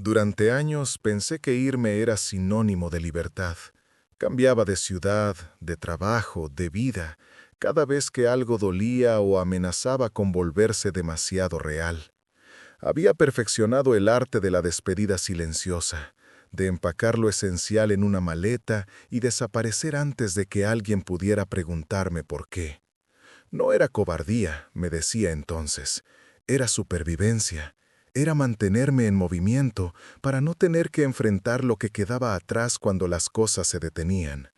Durante años pensé que irme era sinónimo de libertad. Cambiaba de ciudad, de trabajo, de vida, cada vez que algo dolía o amenazaba con volverse demasiado real. Había perfeccionado el arte de la despedida silenciosa, de empacar lo esencial en una maleta y desaparecer antes de que alguien pudiera preguntarme por qué. No era cobardía, me decía entonces, era supervivencia. Era mantenerme en movimiento para no tener que enfrentar lo que quedaba atrás cuando las cosas se detenían.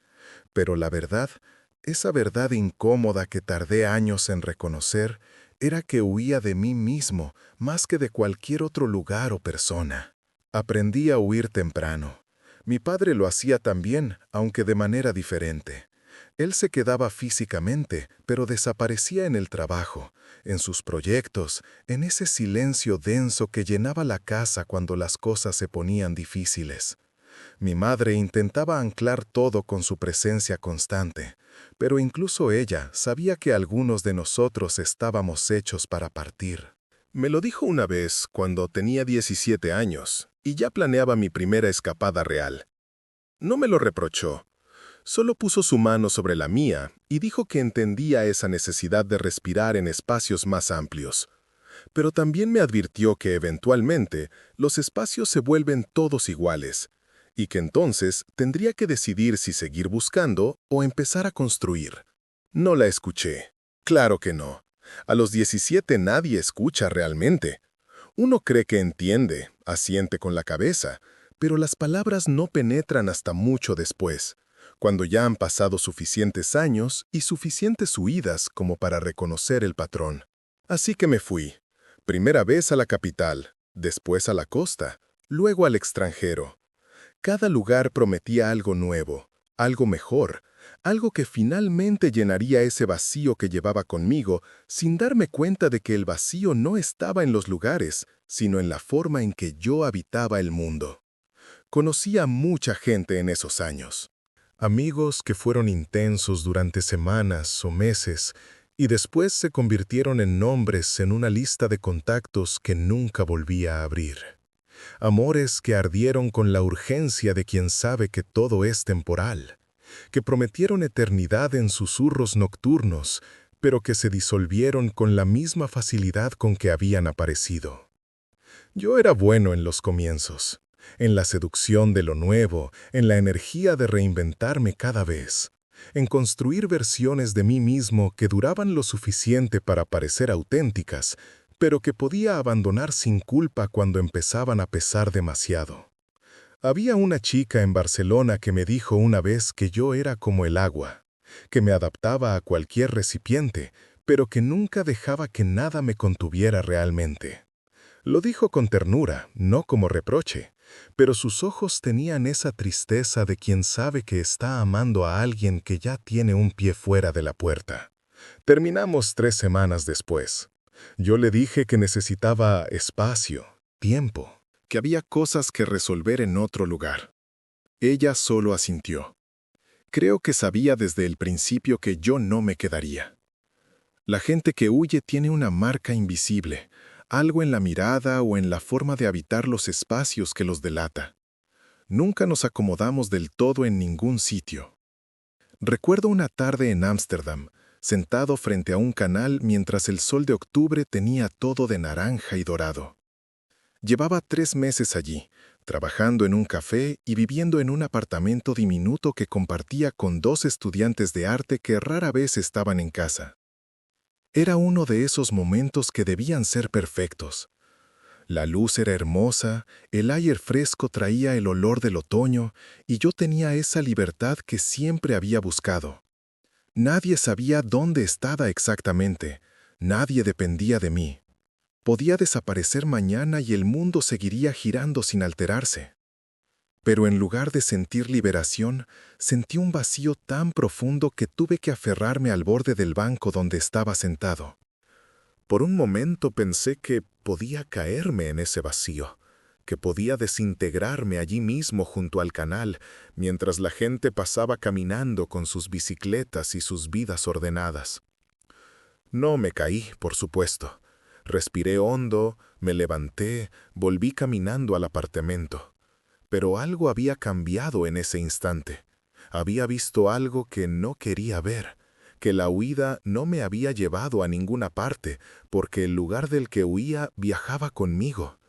Pero la verdad, esa verdad incómoda que tardé años en reconocer, era que huía de mí mismo más que de cualquier otro lugar o persona. Aprendí a huir temprano. Mi padre lo hacía también, aunque de manera diferente. Él se quedaba físicamente, pero desaparecía en el trabajo, en sus proyectos, en ese silencio denso que llenaba la casa cuando las cosas se ponían difíciles. Mi madre intentaba anclar todo con su presencia constante, pero incluso ella sabía que algunos de nosotros estábamos hechos para partir. Me lo dijo una vez cuando tenía 17 años y ya planeaba mi primera escapada real. No me lo reprochó. Solo puso su mano sobre la mía y dijo que entendía esa necesidad de respirar en espacios más amplios. Pero también me advirtió que eventualmente los espacios se vuelven todos iguales, y que entonces tendría que decidir si seguir buscando o empezar a construir. No la escuché. Claro que no. A los 17 nadie escucha realmente. Uno cree que entiende, asiente con la cabeza, pero las palabras no penetran hasta mucho después, cuando ya han pasado suficientes años y suficientes huidas como para reconocer el patrón. Así que me fui. Primera vez a la capital, después a la costa, luego al extranjero. Cada lugar prometía algo nuevo, algo mejor, algo que finalmente llenaría ese vacío que llevaba conmigo sin darme cuenta de que el vacío no estaba en los lugares, sino en la forma en que yo habitaba el mundo. Conocí a mucha gente en esos años. Amigos que fueron intensos durante semanas o meses y después se convirtieron en nombres en una lista de contactos que nunca volví a abrir. Amores que ardieron con la urgencia de quien sabe que todo es temporal, que prometieron eternidad en susurros nocturnos, pero que se disolvieron con la misma facilidad con que habían aparecido. Yo era bueno en los comienzos, en la seducción de lo nuevo, en la energía de reinventarme cada vez, en construir versiones de mí mismo que duraban lo suficiente para parecer auténticas, pero que podía abandonar sin culpa cuando empezaban a pesar demasiado. Había una chica en Barcelona que me dijo una vez que yo era como el agua, que me adaptaba a cualquier recipiente, pero que nunca dejaba que nada me contuviera realmente. Lo dijo con ternura, no como reproche, pero sus ojos tenían esa tristeza de quien sabe que está amando a alguien que ya tiene un pie fuera de la puerta. Terminamos 3 semanas después. Yo le dije que necesitaba espacio, tiempo, que había cosas que resolver en otro lugar. Ella solo asintió. Creo que sabía desde el principio que yo no me quedaría. La gente que huye tiene una marca invisible, algo en la mirada o en la forma de habitar los espacios que los delata. Nunca nos acomodamos del todo en ningún sitio. Recuerdo una tarde en Ámsterdam, sentado frente a un canal mientras el sol de octubre tenía todo de naranja y dorado. Llevaba 3 meses allí, trabajando en un café y viviendo en un apartamento diminuto que compartía con 2 estudiantes de arte que rara vez estaban en casa. Era uno de esos momentos que debían ser perfectos. La luz era hermosa, el aire fresco traía el olor del otoño y yo tenía esa libertad que siempre había buscado. Nadie sabía dónde estaba exactamente, nadie dependía de mí. Podía desaparecer mañana y el mundo seguiría girando sin alterarse. Pero en lugar de sentir liberación, sentí un vacío tan profundo que tuve que aferrarme al borde del banco donde estaba sentado. Por un momento pensé que podía caerme en ese vacío, que podía desintegrarme allí mismo junto al canal, mientras la gente pasaba caminando con sus bicicletas y sus vidas ordenadas. No me caí, por supuesto. Respiré hondo, me levanté, volví caminando al apartamento. Pero algo había cambiado en ese instante. Había visto algo que no quería ver, que la huida no me había llevado a ninguna parte, porque el lugar del que huía viajaba conmigo.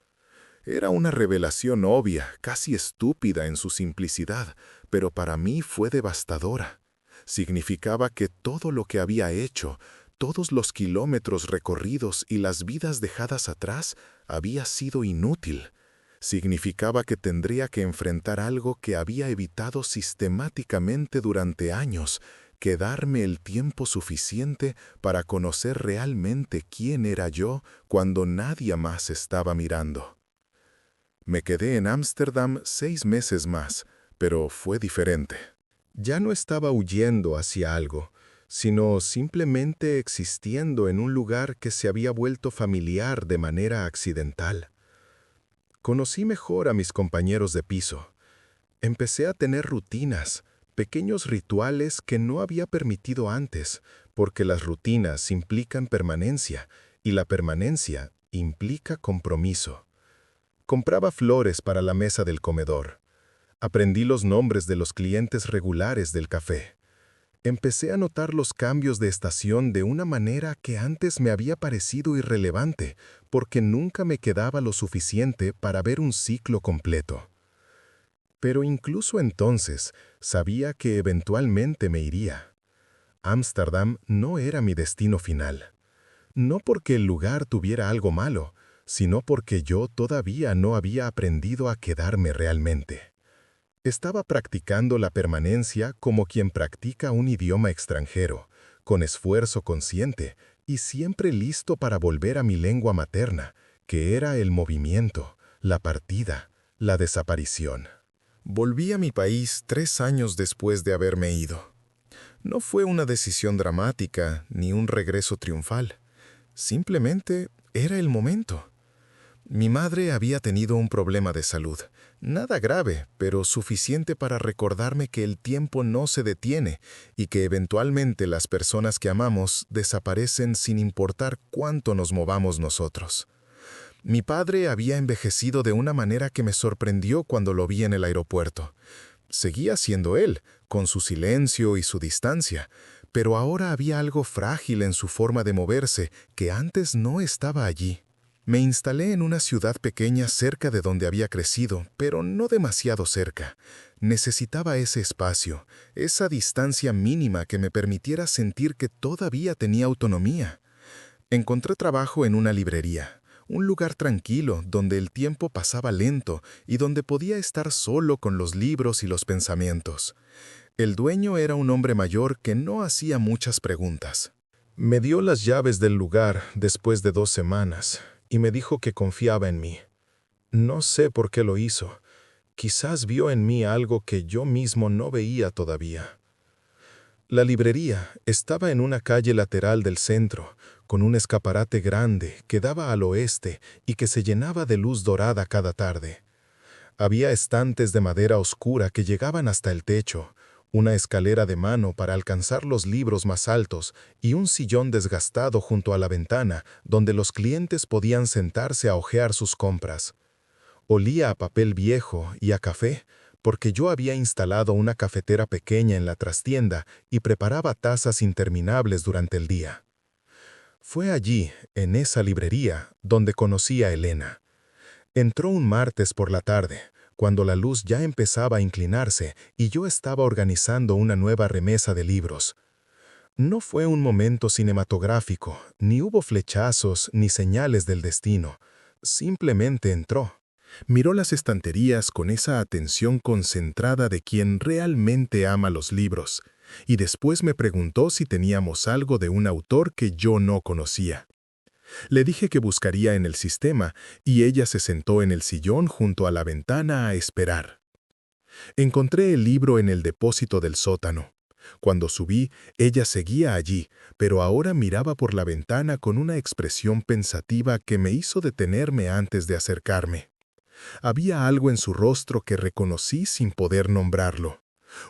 Era una revelación obvia, casi estúpida en su simplicidad, pero para mí fue devastadora. Significaba que todo lo que había hecho, todos los kilómetros recorridos y las vidas dejadas atrás, había sido inútil. Significaba que tendría que enfrentar algo que había evitado sistemáticamente durante años, que darme el tiempo suficiente para conocer realmente quién era yo cuando nadie más estaba mirando. Me quedé en Ámsterdam 6 meses más, pero fue diferente. Ya no estaba huyendo hacia algo, sino simplemente existiendo en un lugar que se había vuelto familiar de manera accidental. Conocí mejor a mis compañeros de piso. Empecé a tener rutinas, pequeños rituales que no había permitido antes, porque las rutinas implican permanencia y la permanencia implica compromiso. Compraba flores para la mesa del comedor. Aprendí los nombres de los clientes regulares del café. Empecé a notar los cambios de estación de una manera que antes me había parecido irrelevante, porque nunca me quedaba lo suficiente para ver un ciclo completo. Pero incluso entonces sabía que eventualmente me iría. Ámsterdam no era mi destino final. No porque el lugar tuviera algo malo, sino porque yo todavía no había aprendido a quedarme realmente. Estaba practicando la permanencia como quien practica un idioma extranjero, con esfuerzo consciente y siempre listo para volver a mi lengua materna, que era el movimiento, la partida, la desaparición. Volví a mi país 3 años después de haberme ido. No fue una decisión dramática ni un regreso triunfal. Simplemente era el momento. Mi madre había tenido un problema de salud. Nada grave, pero suficiente para recordarme que el tiempo no se detiene y que eventualmente las personas que amamos desaparecen sin importar cuánto nos movamos nosotros. Mi padre había envejecido de una manera que me sorprendió cuando lo vi en el aeropuerto. Seguía siendo él, con su silencio y su distancia, pero ahora había algo frágil en su forma de moverse que antes no estaba allí. Me instalé en una ciudad pequeña cerca de donde había crecido, pero no demasiado cerca. Necesitaba ese espacio, esa distancia mínima que me permitiera sentir que todavía tenía autonomía. Encontré trabajo en una librería, un lugar tranquilo donde el tiempo pasaba lento y donde podía estar solo con los libros y los pensamientos. El dueño era un hombre mayor que no hacía muchas preguntas. Me dio las llaves del lugar después de 2 semanas y me dijo que confiaba en mí. No sé por qué lo hizo. Quizás vio en mí algo que yo mismo no veía todavía. La librería estaba en una calle lateral del centro, con un escaparate grande que daba al oeste y que se llenaba de luz dorada cada tarde. Había estantes de madera oscura que llegaban hasta el techo, una escalera de mano para alcanzar los libros más altos y un sillón desgastado junto a la ventana donde los clientes podían sentarse a hojear sus compras. Olía a papel viejo y a café, porque yo había instalado una cafetera pequeña en la trastienda y preparaba tazas interminables durante el día. Fue allí, en esa librería, donde conocí a Elena. Entró un martes por la tarde, cuando la luz ya empezaba a inclinarse y yo estaba organizando una nueva remesa de libros. No fue un momento cinematográfico, ni hubo flechazos ni señales del destino. Simplemente entró. Miró las estanterías con esa atención concentrada de quien realmente ama los libros, y después me preguntó si teníamos algo de un autor que yo no conocía. Le dije que buscaría en el sistema, y ella se sentó en el sillón junto a la ventana a esperar. Encontré el libro en el depósito del sótano. Cuando subí, ella seguía allí, pero ahora miraba por la ventana con una expresión pensativa que me hizo detenerme antes de acercarme. Había algo en su rostro que reconocí sin poder nombrarlo.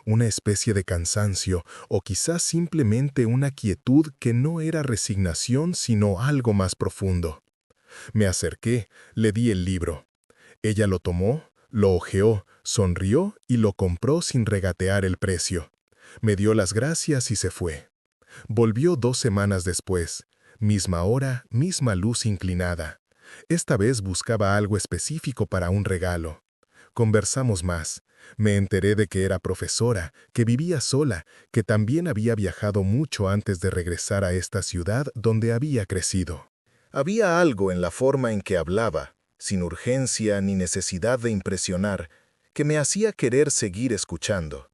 Una especie de cansancio, o quizás simplemente una quietud que no era resignación sino algo más profundo. Me acerqué, le di el libro. Ella lo tomó, lo hojeó, sonrió y lo compró sin regatear el precio. Me dio las gracias y se fue. Volvió 2 semanas después. Misma hora, misma luz inclinada. Esta vez buscaba algo específico para un regalo. Conversamos más. Me enteré de que era profesora, que vivía sola, que también había viajado mucho antes de regresar a esta ciudad donde había crecido. Había algo en la forma en que hablaba, sin urgencia ni necesidad de impresionar, que me hacía querer seguir escuchando.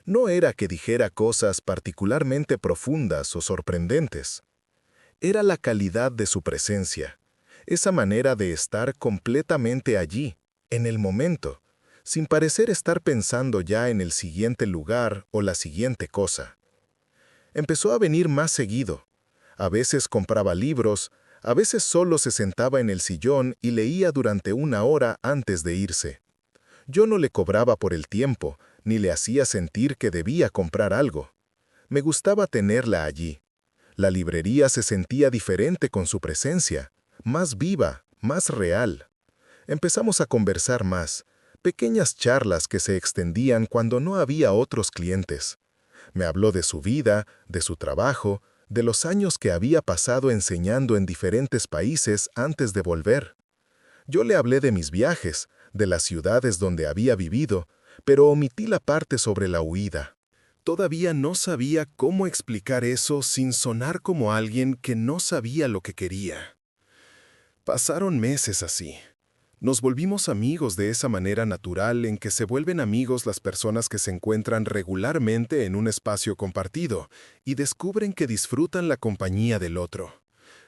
No era que dijera cosas particularmente profundas o sorprendentes. Era la calidad de su presencia, esa manera de estar completamente allí, en el momento, sin parecer estar pensando ya en el siguiente lugar o la siguiente cosa. Empezó a venir más seguido. A veces compraba libros, a veces solo se sentaba en el sillón y leía durante 1 hora antes de irse. Yo no le cobraba por el tiempo, ni le hacía sentir que debía comprar algo. Me gustaba tenerla allí. La librería se sentía diferente con su presencia, más viva, más real. Empezamos a conversar más, pequeñas charlas que se extendían cuando no había otros clientes. Me habló de su vida, de su trabajo, de los años que había pasado enseñando en diferentes países antes de volver. Yo le hablé de mis viajes, de las ciudades donde había vivido, pero omití la parte sobre la huida. Todavía no sabía cómo explicar eso sin sonar como alguien que no sabía lo que quería. Pasaron meses así. Nos volvimos amigos de esa manera natural en que se vuelven amigos las personas que se encuentran regularmente en un espacio compartido y descubren que disfrutan la compañía del otro.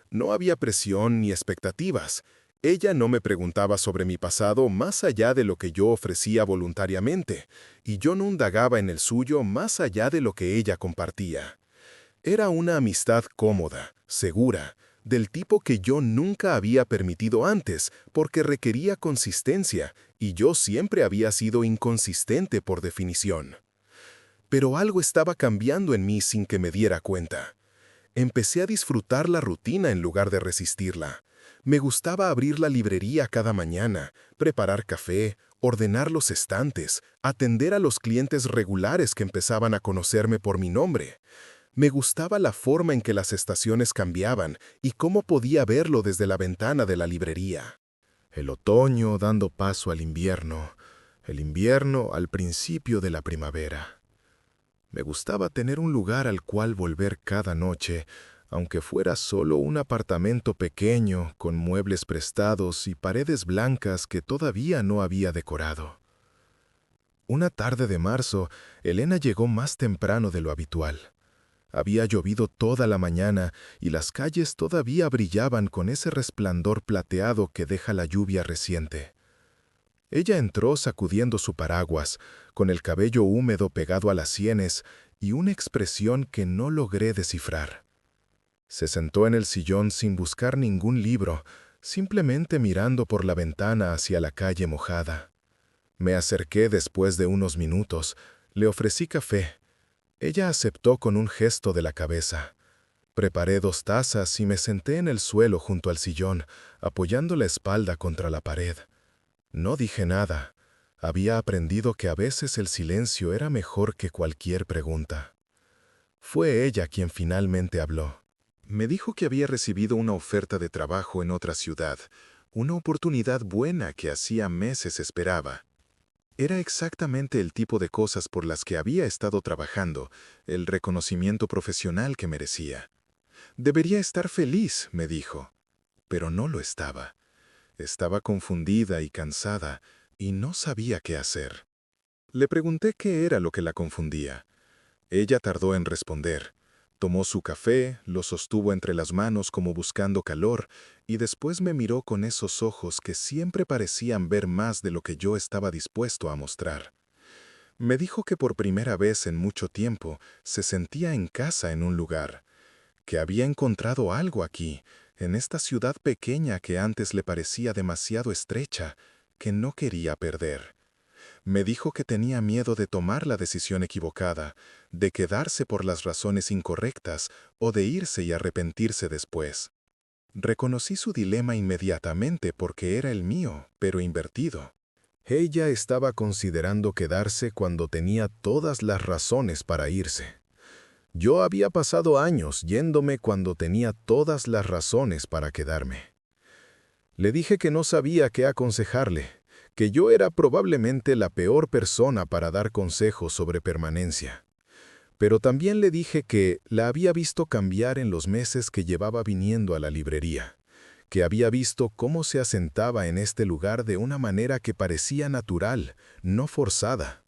No había presión ni expectativas. Ella no me preguntaba sobre mi pasado más allá de lo que yo ofrecía voluntariamente, y yo no indagaba en el suyo más allá de lo que ella compartía. Era una amistad cómoda, segura, del tipo que yo nunca había permitido antes, porque requería consistencia, y yo siempre había sido inconsistente por definición. Pero algo estaba cambiando en mí sin que me diera cuenta. Empecé a disfrutar la rutina en lugar de resistirla. Me gustaba abrir la librería cada mañana, preparar café, ordenar los estantes, atender a los clientes regulares que empezaban a conocerme por mi nombre. Me gustaba la forma en que las estaciones cambiaban y cómo podía verlo desde la ventana de la librería. El otoño dando paso al invierno, el invierno al principio de la primavera. Me gustaba tener un lugar al cual volver cada noche, aunque fuera solo un apartamento pequeño con muebles prestados y paredes blancas que todavía no había decorado. Una tarde de marzo, Elena llegó más temprano de lo habitual. Había llovido toda la mañana y las calles todavía brillaban con ese resplandor plateado que deja la lluvia reciente. Ella entró sacudiendo su paraguas, con el cabello húmedo pegado a las sienes y una expresión que no logré descifrar. Se sentó en el sillón sin buscar ningún libro, simplemente mirando por la ventana hacia la calle mojada. Me acerqué después de unos minutos, le ofrecí café. Ella aceptó con un gesto de la cabeza. Preparé 2 tazas y me senté en el suelo junto al sillón, apoyando la espalda contra la pared. No dije nada. Había aprendido que a veces el silencio era mejor que cualquier pregunta. Fue ella quien finalmente habló. Me dijo que había recibido una oferta de trabajo en otra ciudad, una oportunidad buena que hacía meses esperaba. Era exactamente el tipo de cosas por las que había estado trabajando, el reconocimiento profesional que merecía. Debería estar feliz, me dijo, pero no lo estaba. Estaba confundida y cansada, y no sabía qué hacer. Le pregunté qué era lo que la confundía. Ella tardó en responder. Tomó su café, lo sostuvo entre las manos como buscando calor, y después me miró con esos ojos que siempre parecían ver más de lo que yo estaba dispuesto a mostrar. Me dijo que por primera vez en mucho tiempo se sentía en casa en un lugar, que había encontrado algo aquí, en esta ciudad pequeña que antes le parecía demasiado estrecha, que no quería perder. Me dijo que tenía miedo de tomar la decisión equivocada, de quedarse por las razones incorrectas o de irse y arrepentirse después. Reconocí su dilema inmediatamente porque era el mío, pero invertido. Ella estaba considerando quedarse cuando tenía todas las razones para irse. Yo había pasado años yéndome cuando tenía todas las razones para quedarme. Le dije que no sabía qué aconsejarle, que yo era probablemente la peor persona para dar consejos sobre permanencia. Pero también le dije que la había visto cambiar en los meses que llevaba viniendo a la librería, que había visto cómo se asentaba en este lugar de una manera que parecía natural, no forzada.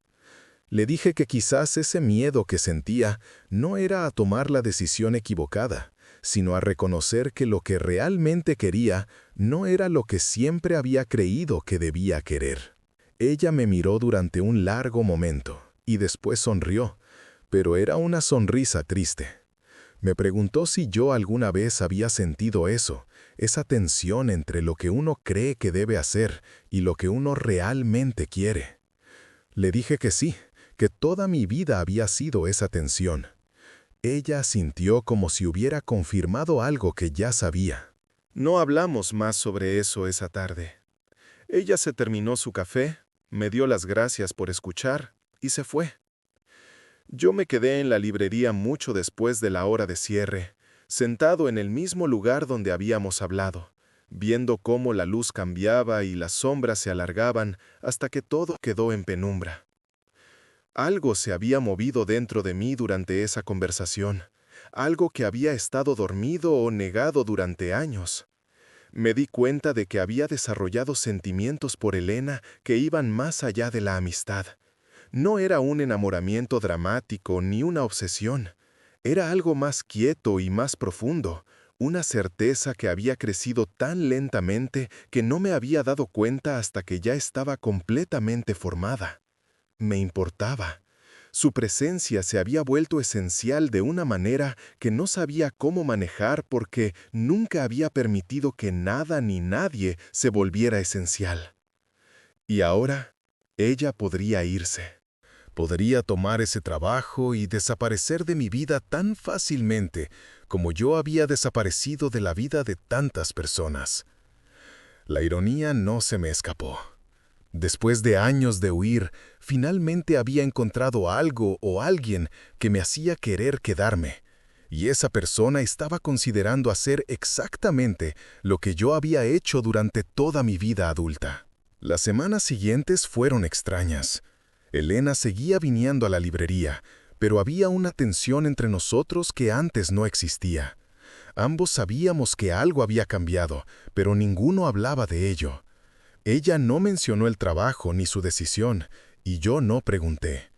Le dije que quizás ese miedo que sentía no era a tomar la decisión equivocada, sino a reconocer que lo que realmente quería no era lo que siempre había creído que debía querer. Ella me miró durante un largo momento y después sonrió, pero era una sonrisa triste. Me preguntó si yo alguna vez había sentido eso, esa tensión entre lo que uno cree que debe hacer y lo que uno realmente quiere. Le dije que sí, que toda mi vida había sido esa tensión. Ella sintió como si hubiera confirmado algo que ya sabía. No hablamos más sobre eso esa tarde. Ella se terminó su café, me dio las gracias por escuchar y se fue. Yo me quedé en la librería mucho después de la hora de cierre, sentado en el mismo lugar donde habíamos hablado, viendo cómo la luz cambiaba y las sombras se alargaban hasta que todo quedó en penumbra. Algo se había movido dentro de mí durante esa conversación, algo que había estado dormido o negado durante años. Me di cuenta de que había desarrollado sentimientos por Elena que iban más allá de la amistad. No era un enamoramiento dramático ni una obsesión. Era algo más quieto y más profundo, una certeza que había crecido tan lentamente que no me había dado cuenta hasta que ya estaba completamente formada. Me importaba. Su presencia se había vuelto esencial de una manera que no sabía cómo manejar porque nunca había permitido que nada ni nadie se volviera esencial. Y ahora, ella podría irse. Podría tomar ese trabajo y desaparecer de mi vida tan fácilmente como yo había desaparecido de la vida de tantas personas. La ironía no se me escapó. Después de años de huir, finalmente había encontrado algo o alguien que me hacía querer quedarme, y esa persona estaba considerando hacer exactamente lo que yo había hecho durante toda mi vida adulta. Las semanas siguientes fueron extrañas. Elena seguía viniendo a la librería, pero había una tensión entre nosotros que antes no existía. Ambos sabíamos que algo había cambiado, pero ninguno hablaba de ello. Ella no mencionó el trabajo ni su decisión, y yo no pregunté.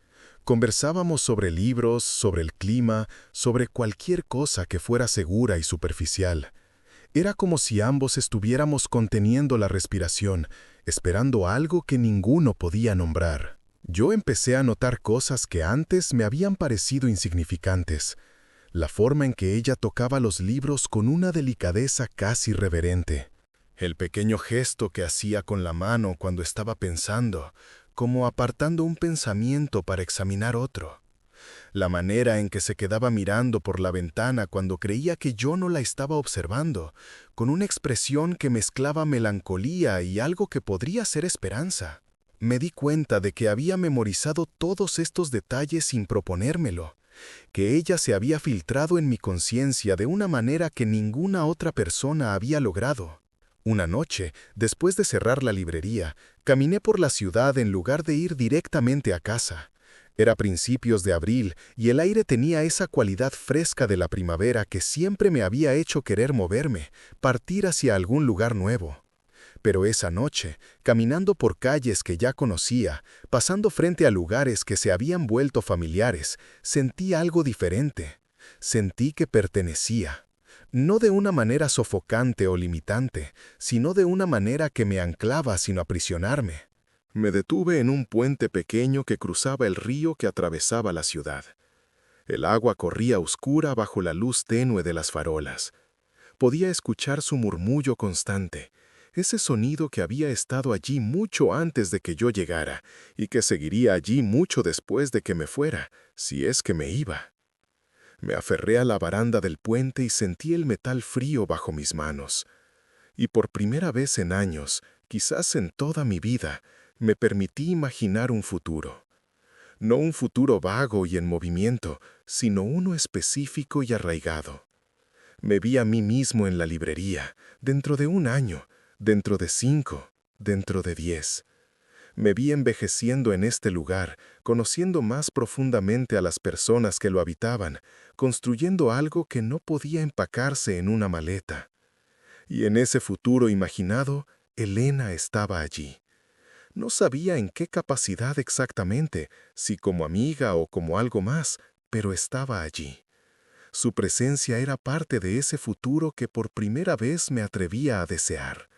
Conversábamos sobre libros, sobre el clima, sobre cualquier cosa que fuera segura y superficial. Era como si ambos estuviéramos conteniendo la respiración, esperando algo que ninguno podía nombrar. Yo empecé a notar cosas que antes me habían parecido insignificantes. La forma en que ella tocaba los libros con una delicadeza casi reverente. El pequeño gesto que hacía con la mano cuando estaba pensando, como apartando un pensamiento para examinar otro. La manera en que se quedaba mirando por la ventana cuando creía que yo no la estaba observando, con una expresión que mezclaba melancolía y algo que podría ser esperanza. Me di cuenta de que había memorizado todos estos detalles sin proponérmelo, que ella se había filtrado en mi conciencia de una manera que ninguna otra persona había logrado. Una noche, después de cerrar la librería, caminé por la ciudad en lugar de ir directamente a casa. Era principios de abril y el aire tenía esa cualidad fresca de la primavera que siempre me había hecho querer moverme, partir hacia algún lugar nuevo. Pero esa noche, caminando por calles que ya conocía, pasando frente a lugares que se habían vuelto familiares, sentí algo diferente. Sentí que pertenecía. No de una manera sofocante o limitante, sino de una manera que me anclaba sin aprisionarme. Me detuve en un puente pequeño que cruzaba el río que atravesaba la ciudad. El agua corría oscura bajo la luz tenue de las farolas. Podía escuchar su murmullo constante, ese sonido que había estado allí mucho antes de que yo llegara y que seguiría allí mucho después de que me fuera, si es que me iba. Me aferré a la baranda del puente y sentí el metal frío bajo mis manos. Y por primera vez en años, quizás en toda mi vida, me permití imaginar un futuro. No un futuro vago y en movimiento, sino uno específico y arraigado. Me vi a mí mismo en la librería, dentro de un año, dentro de 5, dentro de 10. Me vi envejeciendo en este lugar, conociendo más profundamente a las personas que lo habitaban, construyendo algo que no podía empacarse en una maleta. Y en ese futuro imaginado, Elena estaba allí. No sabía en qué capacidad exactamente, si como amiga o como algo más, pero estaba allí. Su presencia era parte de ese futuro que por primera vez me atrevía a desear.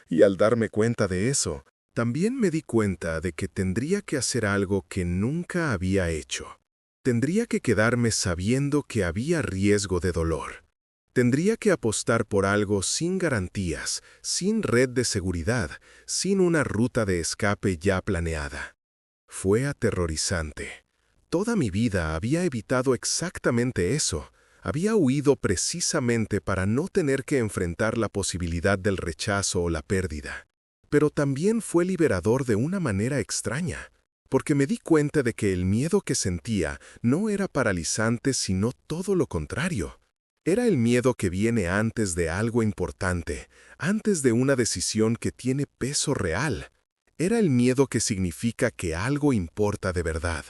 Y al darme cuenta de eso, también me di cuenta de que tendría que hacer algo que nunca había hecho. Tendría que quedarme sabiendo que había riesgo de dolor. Tendría que apostar por algo sin garantías, sin red de seguridad, sin una ruta de escape ya planeada. Fue aterrorizante. Toda mi vida había evitado exactamente eso. Había huido precisamente para no tener que enfrentar la posibilidad del rechazo o la pérdida. Pero también fue liberador de una manera extraña, porque me di cuenta de que el miedo que sentía no era paralizante, sino todo lo contrario. Era el miedo que viene antes de algo importante, antes de una decisión que tiene peso real. Era el miedo que significa que algo importa de verdad.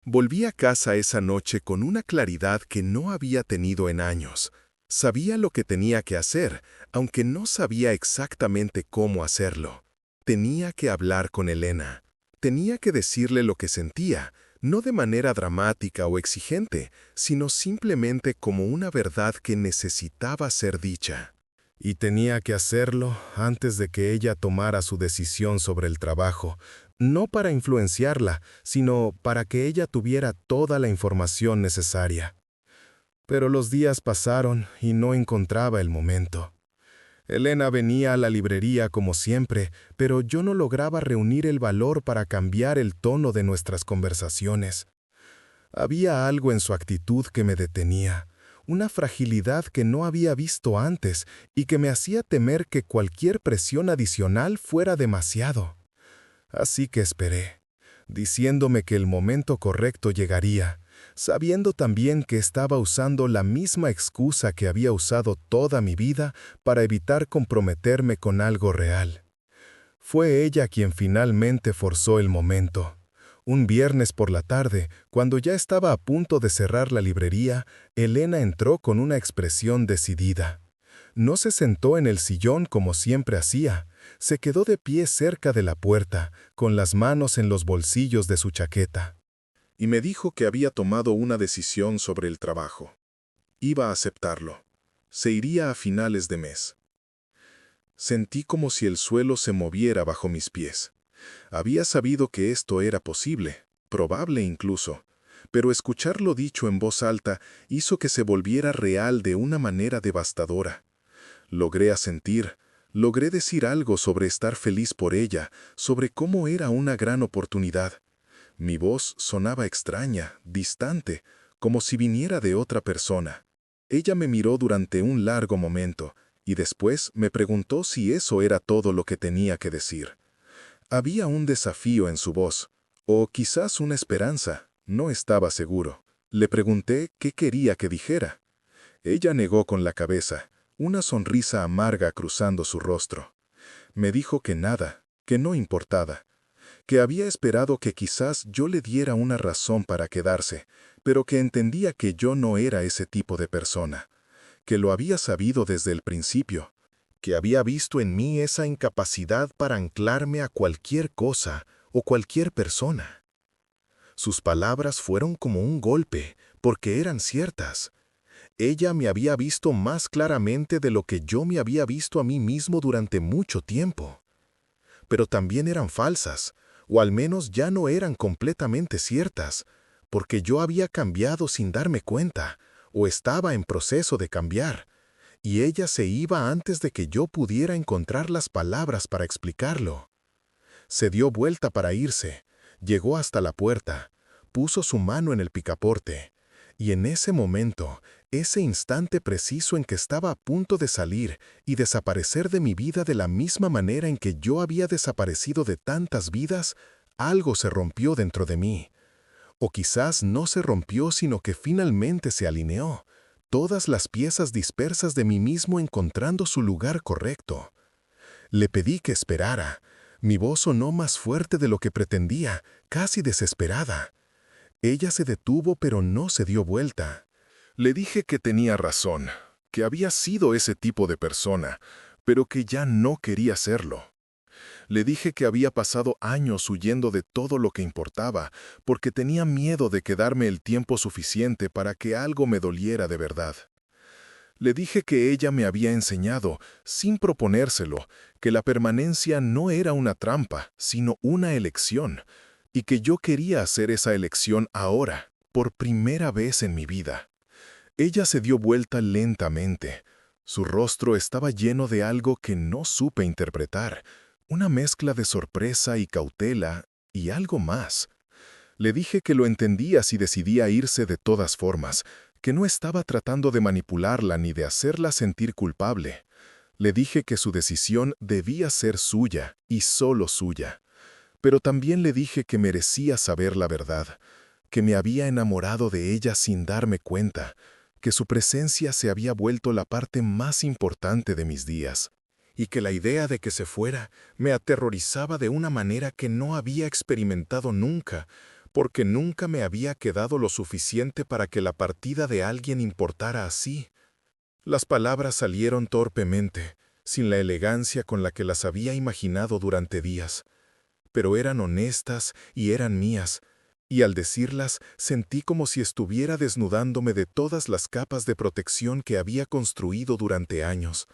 Volví a casa esa noche con una claridad que no había tenido en años. Sabía lo que tenía que hacer, aunque no sabía exactamente cómo hacerlo. Tenía que hablar con Elena. Tenía que decirle lo que sentía, no de manera dramática o exigente, sino simplemente como una verdad que necesitaba ser dicha. Y tenía que hacerlo antes de que ella tomara su decisión sobre el trabajo, no para influenciarla, sino para que ella tuviera toda la información necesaria. Pero los días pasaron y no encontraba el momento. Elena venía a la librería como siempre, pero yo no lograba reunir el valor para cambiar el tono de nuestras conversaciones. Había algo en su actitud que me detenía, una fragilidad que no había visto antes y que me hacía temer que cualquier presión adicional fuera demasiado. Así que esperé, diciéndome que el momento correcto llegaría, sabiendo también que estaba usando la misma excusa que había usado toda mi vida para evitar comprometerme con algo real. Fue ella quien finalmente forzó el momento. Un viernes por la tarde, cuando ya estaba a punto de cerrar la librería, Elena entró con una expresión decidida. No se sentó en el sillón como siempre hacía. Se quedó de pie cerca de la puerta, con las manos en los bolsillos de su chaqueta. Y me dijo que había tomado una decisión sobre el trabajo. Iba a aceptarlo. Se iría a finales de mes. Sentí como si el suelo se moviera bajo mis pies. Había sabido que esto era posible, probable incluso, pero escucharlo dicho en voz alta hizo que se volviera real de una manera devastadora. Logré asentir, logré decir algo sobre estar feliz por ella, sobre cómo era una gran oportunidad. Mi voz sonaba extraña, distante, como si viniera de otra persona. Ella me miró durante un largo momento, y después me preguntó si eso era todo lo que tenía que decir. Había un desafío en su voz, o quizás una esperanza, no estaba seguro. Le pregunté qué quería que dijera. Ella negó con la cabeza, una sonrisa amarga cruzando su rostro. Me dijo que nada, que no importaba, que había esperado que quizás yo le diera una razón para quedarse, pero que entendía que yo no era ese tipo de persona, que lo había sabido desde el principio, que había visto en mí esa incapacidad para anclarme a cualquier cosa o cualquier persona. Sus palabras fueron como un golpe, porque eran ciertas. Ella me había visto más claramente de lo que yo me había visto a mí mismo durante mucho tiempo. Pero también eran falsas, o al menos ya no eran completamente ciertas, porque yo había cambiado sin darme cuenta, o estaba en proceso de cambiar, y ella se iba antes de que yo pudiera encontrar las palabras para explicarlo. Se dio vuelta para irse, llegó hasta la puerta, puso su mano en el picaporte. Y en ese momento, ese instante preciso en que estaba a punto de salir y desaparecer de mi vida de la misma manera en que yo había desaparecido de tantas vidas, algo se rompió dentro de mí. O quizás no se rompió, sino que finalmente se alineó, todas las piezas dispersas de mí mismo encontrando su lugar correcto. Le pedí que esperara. Mi voz sonó más fuerte de lo que pretendía, casi desesperada. Ella se detuvo, pero no se dio vuelta. Le dije que tenía razón, que había sido ese tipo de persona, pero que ya no quería serlo. Le dije que había pasado años huyendo de todo lo que importaba, porque tenía miedo de quedarme el tiempo suficiente para que algo me doliera de verdad. Le dije que ella me había enseñado, sin proponérselo, que la permanencia no era una trampa, sino una elección, y que yo quería hacer esa elección ahora, por primera vez en mi vida. Ella se dio vuelta lentamente. Su rostro estaba lleno de algo que no supe interpretar, una mezcla de sorpresa y cautela, y algo más. Le dije que lo entendía si decidía irse de todas formas, que no estaba tratando de manipularla ni de hacerla sentir culpable. Le dije que su decisión debía ser suya y solo suya. Pero también le dije que merecía saber la verdad, que me había enamorado de ella sin darme cuenta, que su presencia se había vuelto la parte más importante de mis días, y que la idea de que se fuera me aterrorizaba de una manera que no había experimentado nunca, porque nunca me había quedado lo suficiente para que la partida de alguien importara así. Las palabras salieron torpemente, sin la elegancia con la que las había imaginado durante días, pero eran honestas y eran mías, y al decirlas sentí como si estuviera desnudándome de todas las capas de protección que había construido durante años.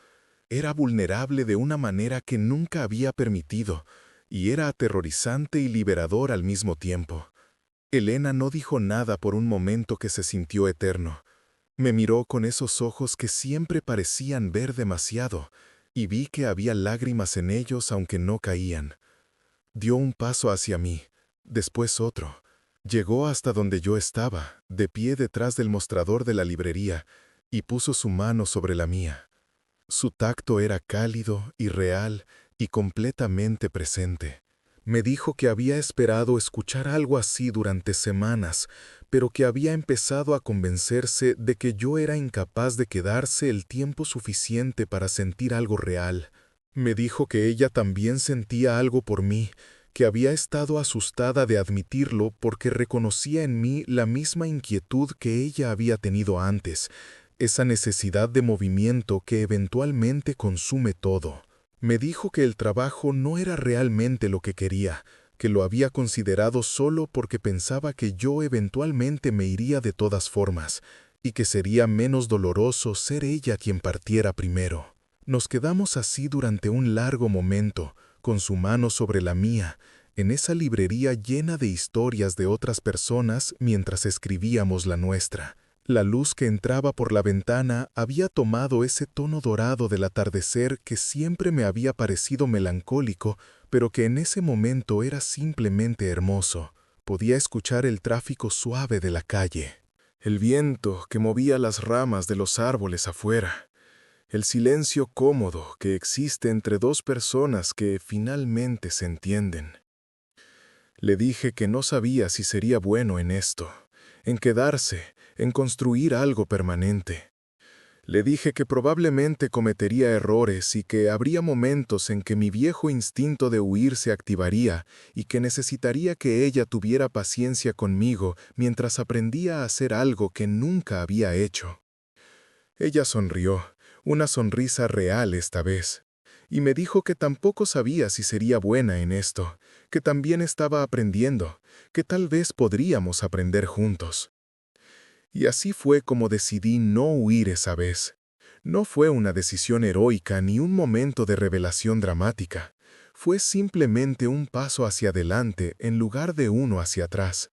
Era vulnerable de una manera que nunca había permitido, y era aterrorizante y liberador al mismo tiempo. Elena no dijo nada por un momento que se sintió eterno. Me miró con esos ojos que siempre parecían ver demasiado, y vi que había lágrimas en ellos aunque no caían. Dio un paso hacia mí, después otro. Llegó hasta donde yo estaba, de pie detrás del mostrador de la librería, y puso su mano sobre la mía. Su tacto era cálido y real y completamente presente. Me dijo que había esperado escuchar algo así durante semanas, pero que había empezado a convencerse de que yo era incapaz de quedarse el tiempo suficiente para sentir algo real. Me dijo que ella también sentía algo por mí, que había estado asustada de admitirlo porque reconocía en mí la misma inquietud que ella había tenido antes, esa necesidad de movimiento que eventualmente consume todo. Me dijo que el trabajo no era realmente lo que quería, que lo había considerado solo porque pensaba que yo eventualmente me iría de todas formas, y que sería menos doloroso ser ella quien partiera primero. Nos quedamos así durante un largo momento, con su mano sobre la mía, en esa librería llena de historias de otras personas mientras escribíamos la nuestra. La luz que entraba por la ventana había tomado ese tono dorado del atardecer que siempre me había parecido melancólico, pero que en ese momento era simplemente hermoso. Podía escuchar el tráfico suave de la calle, el viento que movía las ramas de los árboles afuera, el silencio cómodo que existe entre dos personas que finalmente se entienden. Le dije que no sabía si sería bueno en esto, en quedarse, en construir algo permanente. Le dije que probablemente cometería errores y que habría momentos en que mi viejo instinto de huir se activaría y que necesitaría que ella tuviera paciencia conmigo mientras aprendía a hacer algo que nunca había hecho. Ella sonrió, una sonrisa real esta vez, y me dijo que tampoco sabía si sería buena en esto, que también estaba aprendiendo, que tal vez podríamos aprender juntos. Y así fue como decidí no huir esa vez. No fue una decisión heroica ni un momento de revelación dramática. Fue simplemente un paso hacia adelante en lugar de uno hacia atrás.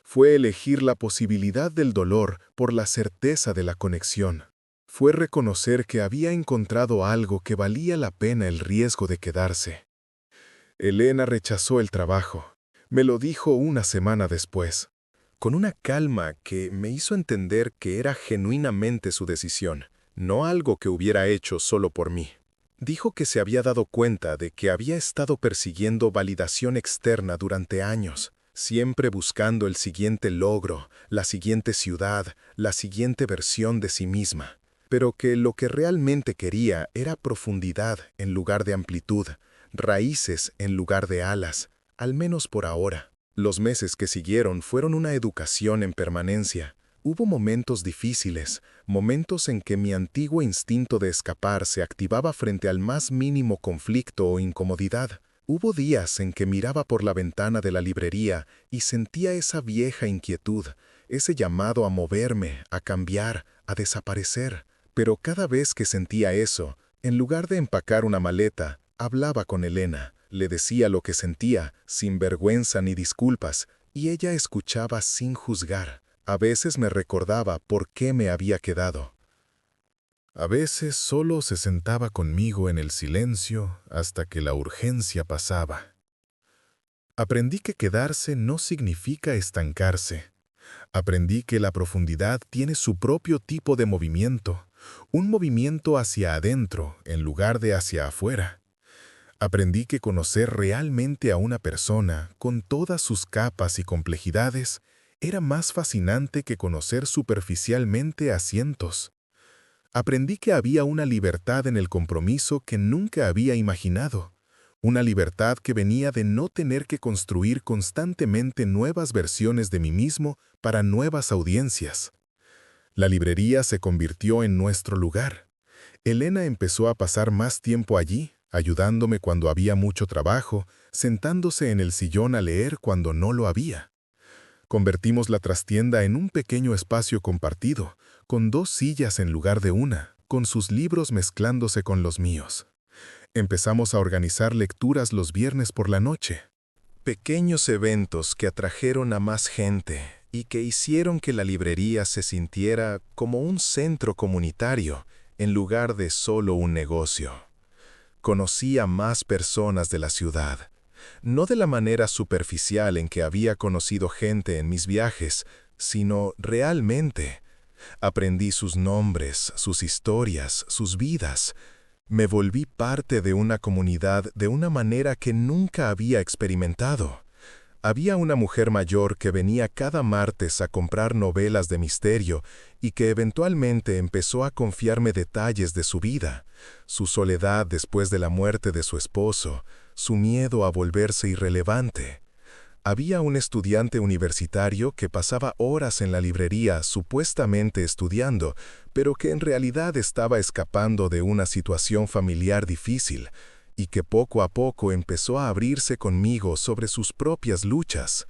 Fue elegir la posibilidad del dolor por la certeza de la conexión. Fue reconocer que había encontrado algo que valía la pena el riesgo de quedarse. Elena rechazó el trabajo. Me lo dijo una semana después. con una calma que me hizo entender que era genuinamente su decisión, no algo que hubiera hecho solo por mí. Dijo que se había dado cuenta de que había estado persiguiendo validación externa durante años, siempre buscando el siguiente logro, la siguiente ciudad, la siguiente versión de sí misma, pero que lo que realmente quería era profundidad en lugar de amplitud, raíces en lugar de alas, al menos por ahora. Los meses que siguieron fueron una educación en permanencia. Hubo momentos difíciles, momentos en que mi antiguo instinto de escapar se activaba frente al más mínimo conflicto o incomodidad. Hubo días en que miraba por la ventana de la librería y sentía esa vieja inquietud, ese llamado a moverme, a cambiar, a desaparecer. Pero cada vez que sentía eso, en lugar de empacar una maleta, hablaba con Elena, le decía lo que sentía, sin vergüenza ni disculpas, y ella escuchaba sin juzgar. A veces me recordaba por qué me había quedado. A veces solo se sentaba conmigo en el silencio hasta que la urgencia pasaba. Aprendí que quedarse no significa estancarse. Aprendí que la profundidad tiene su propio tipo de movimiento, un movimiento hacia adentro en lugar de hacia afuera. Aprendí que conocer realmente a una persona, con todas sus capas y complejidades, era más fascinante que conocer superficialmente a cientos. Aprendí que había una libertad en el compromiso que nunca había imaginado, una libertad que venía de no tener que construir constantemente nuevas versiones de mí mismo para nuevas audiencias. La librería se convirtió en nuestro lugar. Elena empezó a pasar más tiempo allí, ayudándome cuando había mucho trabajo, sentándose en el sillón a leer cuando no lo había. Convertimos la trastienda en un pequeño espacio compartido, con 2 sillas en lugar de una, con sus libros mezclándose con los míos. Empezamos a organizar lecturas los viernes por la noche. Pequeños eventos que atrajeron a más gente y que hicieron que la librería se sintiera como un centro comunitario en lugar de solo un negocio. Conocí a más personas de la ciudad, no de la manera superficial en que había conocido gente en mis viajes, sino realmente. Aprendí sus nombres, sus historias, sus vidas. Me volví parte de una comunidad de una manera que nunca había experimentado. Había una mujer mayor que venía cada martes a comprar novelas de misterio y que eventualmente empezó a confiarme detalles de su vida, su soledad después de la muerte de su esposo, su miedo a volverse irrelevante. Había un estudiante universitario que pasaba horas en la librería supuestamente estudiando, pero que en realidad estaba escapando de una situación familiar difícil, y que poco a poco empezó a abrirse conmigo sobre sus propias luchas.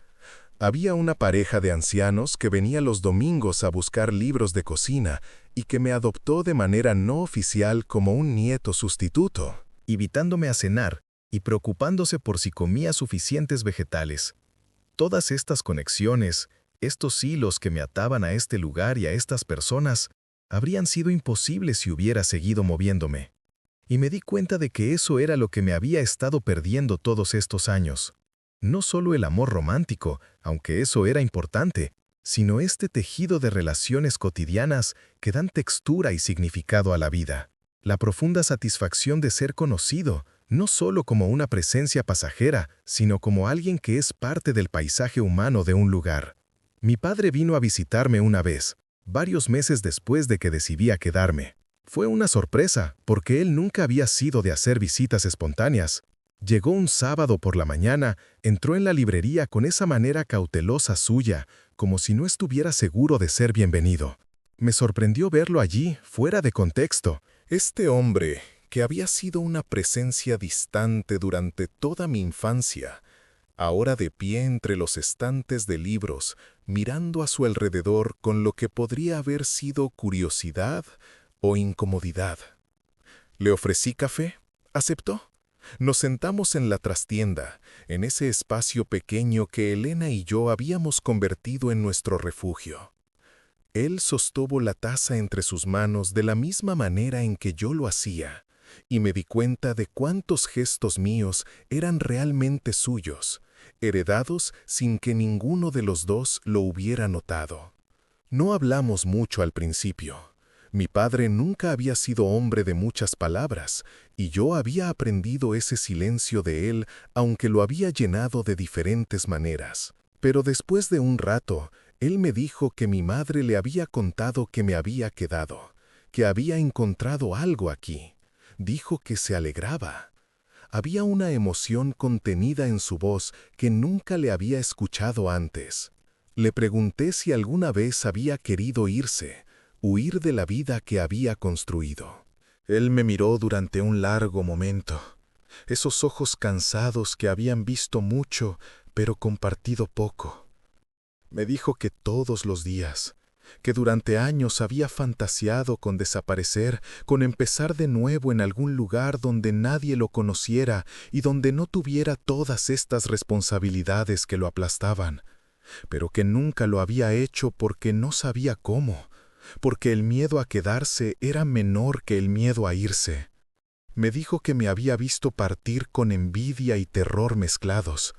Había una pareja de ancianos que venía los domingos a buscar libros de cocina y que me adoptó de manera no oficial como un nieto sustituto, invitándome a cenar y preocupándose por si comía suficientes vegetales. Todas estas conexiones, estos hilos que me ataban a este lugar y a estas personas, habrían sido imposibles si hubiera seguido moviéndome. Y me di cuenta de que eso era lo que me había estado perdiendo todos estos años. No solo el amor romántico, aunque eso era importante, sino este tejido de relaciones cotidianas que dan textura y significado a la vida. La profunda satisfacción de ser conocido, no solo como una presencia pasajera, sino como alguien que es parte del paisaje humano de un lugar. Mi padre vino a visitarme una vez, varios meses después de que decidí quedarme. Fue una sorpresa, porque él nunca había sido de hacer visitas espontáneas. Llegó un sábado por la mañana, entró en la librería con esa manera cautelosa suya, como si no estuviera seguro de ser bienvenido. Me sorprendió verlo allí, fuera de contexto. Este hombre, que había sido una presencia distante durante toda mi infancia, ahora de pie entre los estantes de libros, mirando a su alrededor con lo que podría haber sido curiosidad o incomodidad. Le ofrecí café, aceptó. Nos sentamos en la trastienda, en ese espacio pequeño que Elena y yo habíamos convertido en nuestro refugio. Él sostuvo la taza entre sus manos de la misma manera en que yo lo hacía, y me di cuenta de cuántos gestos míos eran realmente suyos, heredados sin que ninguno de los dos lo hubiera notado. No hablamos mucho al principio. Mi padre nunca había sido hombre de muchas palabras, y yo había aprendido ese silencio de él, aunque lo había llenado de diferentes maneras. Pero después de un rato, él me dijo que mi madre le había contado que me había quedado, que había encontrado algo aquí. Dijo que se alegraba. Había una emoción contenida en su voz que nunca le había escuchado antes. Le pregunté si alguna vez había querido irse, huir de la vida que había construido. Él me miró durante un largo momento. Esos ojos cansados que habían visto mucho, pero compartido poco. Me dijo que todos los días, que durante años había fantaseado con desaparecer, con empezar de nuevo en algún lugar donde nadie lo conociera y donde no tuviera todas estas responsabilidades que lo aplastaban, pero que nunca lo había hecho porque no sabía cómo, porque el miedo a quedarse era menor que el miedo a irse. Me dijo que me había visto partir con envidia y terror mezclados.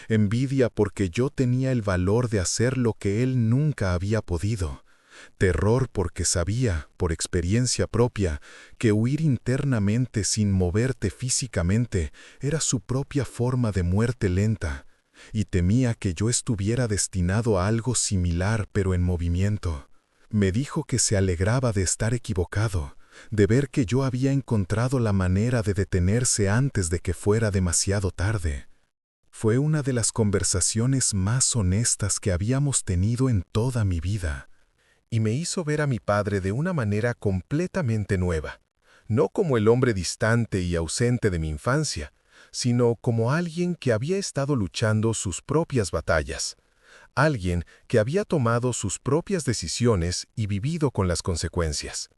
Envidia porque yo tenía el valor de hacer lo que él nunca había podido. Terror porque sabía, por experiencia propia, que huir internamente sin moverte físicamente era su propia forma de muerte lenta, y temía que yo estuviera destinado a algo similar pero en movimiento. Me dijo que se alegraba de estar equivocado, de ver que yo había encontrado la manera de detenerse antes de que fuera demasiado tarde. Fue una de las conversaciones más honestas que habíamos tenido en toda mi vida, y me hizo ver a mi padre de una manera completamente nueva, no como el hombre distante y ausente de mi infancia, sino como alguien que había estado luchando sus propias batallas, alguien que había tomado sus propias decisiones y vivido con las consecuencias.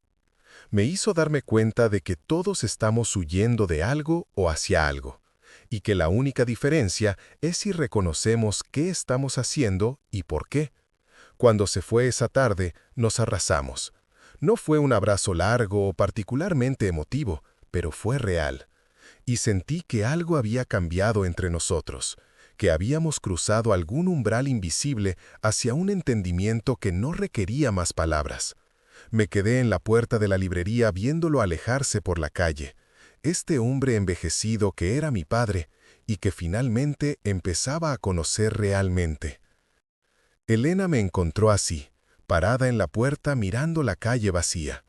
Me hizo darme cuenta de que todos estamos huyendo de algo o hacia algo, y que la única diferencia es si reconocemos qué estamos haciendo y por qué. Cuando se fue esa tarde, nos abrazamos. No fue un abrazo largo o particularmente emotivo, pero fue real. Y sentí que algo había cambiado entre nosotros, que habíamos cruzado algún umbral invisible hacia un entendimiento que no requería más palabras. Me quedé en la puerta de la librería viéndolo alejarse por la calle. Este hombre envejecido que era mi padre y que finalmente empezaba a conocer realmente. Elena me encontró así, parada en la puerta mirando la calle vacía.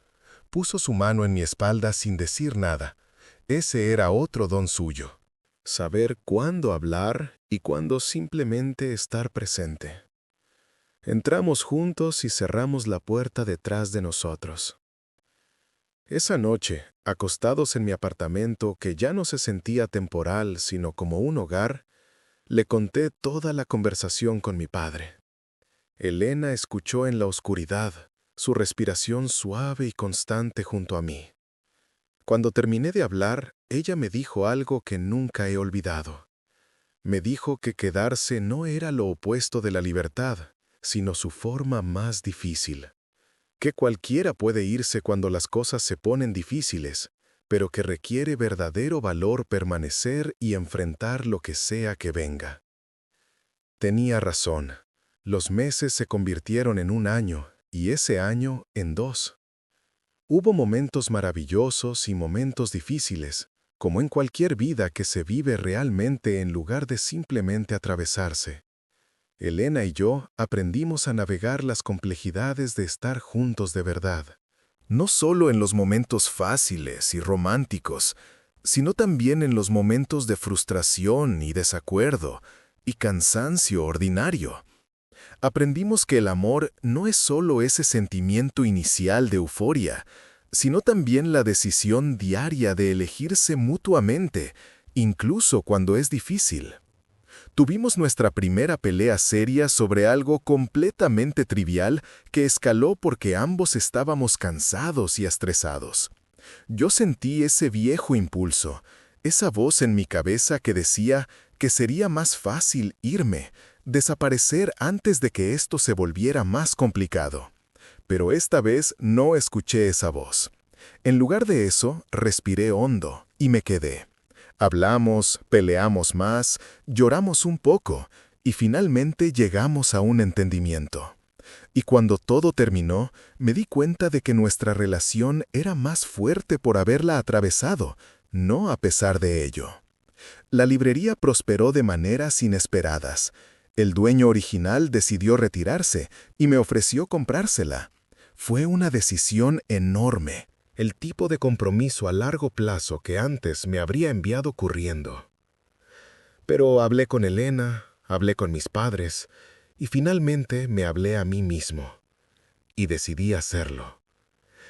Puso su mano en mi espalda sin decir nada. Ese era otro don suyo. Saber cuándo hablar y cuándo simplemente estar presente. Entramos juntos y cerramos la puerta detrás de nosotros. Esa noche, acostados en mi apartamento que ya no se sentía temporal sino como un hogar, le conté toda la conversación con mi padre. Elena escuchó en la oscuridad, su respiración suave y constante junto a mí. Cuando terminé de hablar, ella me dijo algo que nunca he olvidado. Me dijo que quedarse no era lo opuesto de la libertad, sino su forma más difícil. Que cualquiera puede irse cuando las cosas se ponen difíciles, pero que requiere verdadero valor permanecer y enfrentar lo que sea que venga. Tenía razón. Los meses se convirtieron en un año, y ese año en 2. Hubo momentos maravillosos y momentos difíciles, como en cualquier vida que se vive realmente en lugar de simplemente atravesarse. Elena y yo aprendimos a navegar las complejidades de estar juntos de verdad. No solo en los momentos fáciles y románticos, sino también en los momentos de frustración y desacuerdo y cansancio ordinario. Aprendimos que el amor no es solo ese sentimiento inicial de euforia, sino también la decisión diaria de elegirse mutuamente, incluso cuando es difícil. Tuvimos nuestra primera pelea seria sobre algo completamente trivial que escaló porque ambos estábamos cansados y estresados. Yo sentí ese viejo impulso, esa voz en mi cabeza que decía que sería más fácil irme, desaparecer antes de que esto se volviera más complicado. Pero esta vez no escuché esa voz. En lugar de eso, respiré hondo y me quedé. Hablamos, peleamos más, lloramos un poco y finalmente llegamos a un entendimiento. Y cuando todo terminó, me di cuenta de que nuestra relación era más fuerte por haberla atravesado, no a pesar de ello. La librería prosperó de maneras inesperadas. El dueño original decidió retirarse y me ofreció comprársela. Fue una decisión enorme, el tipo de compromiso a largo plazo que antes me habría enviado corriendo. Pero hablé con Elena, hablé con mis padres, y finalmente me hablé a mí mismo. Y decidí hacerlo.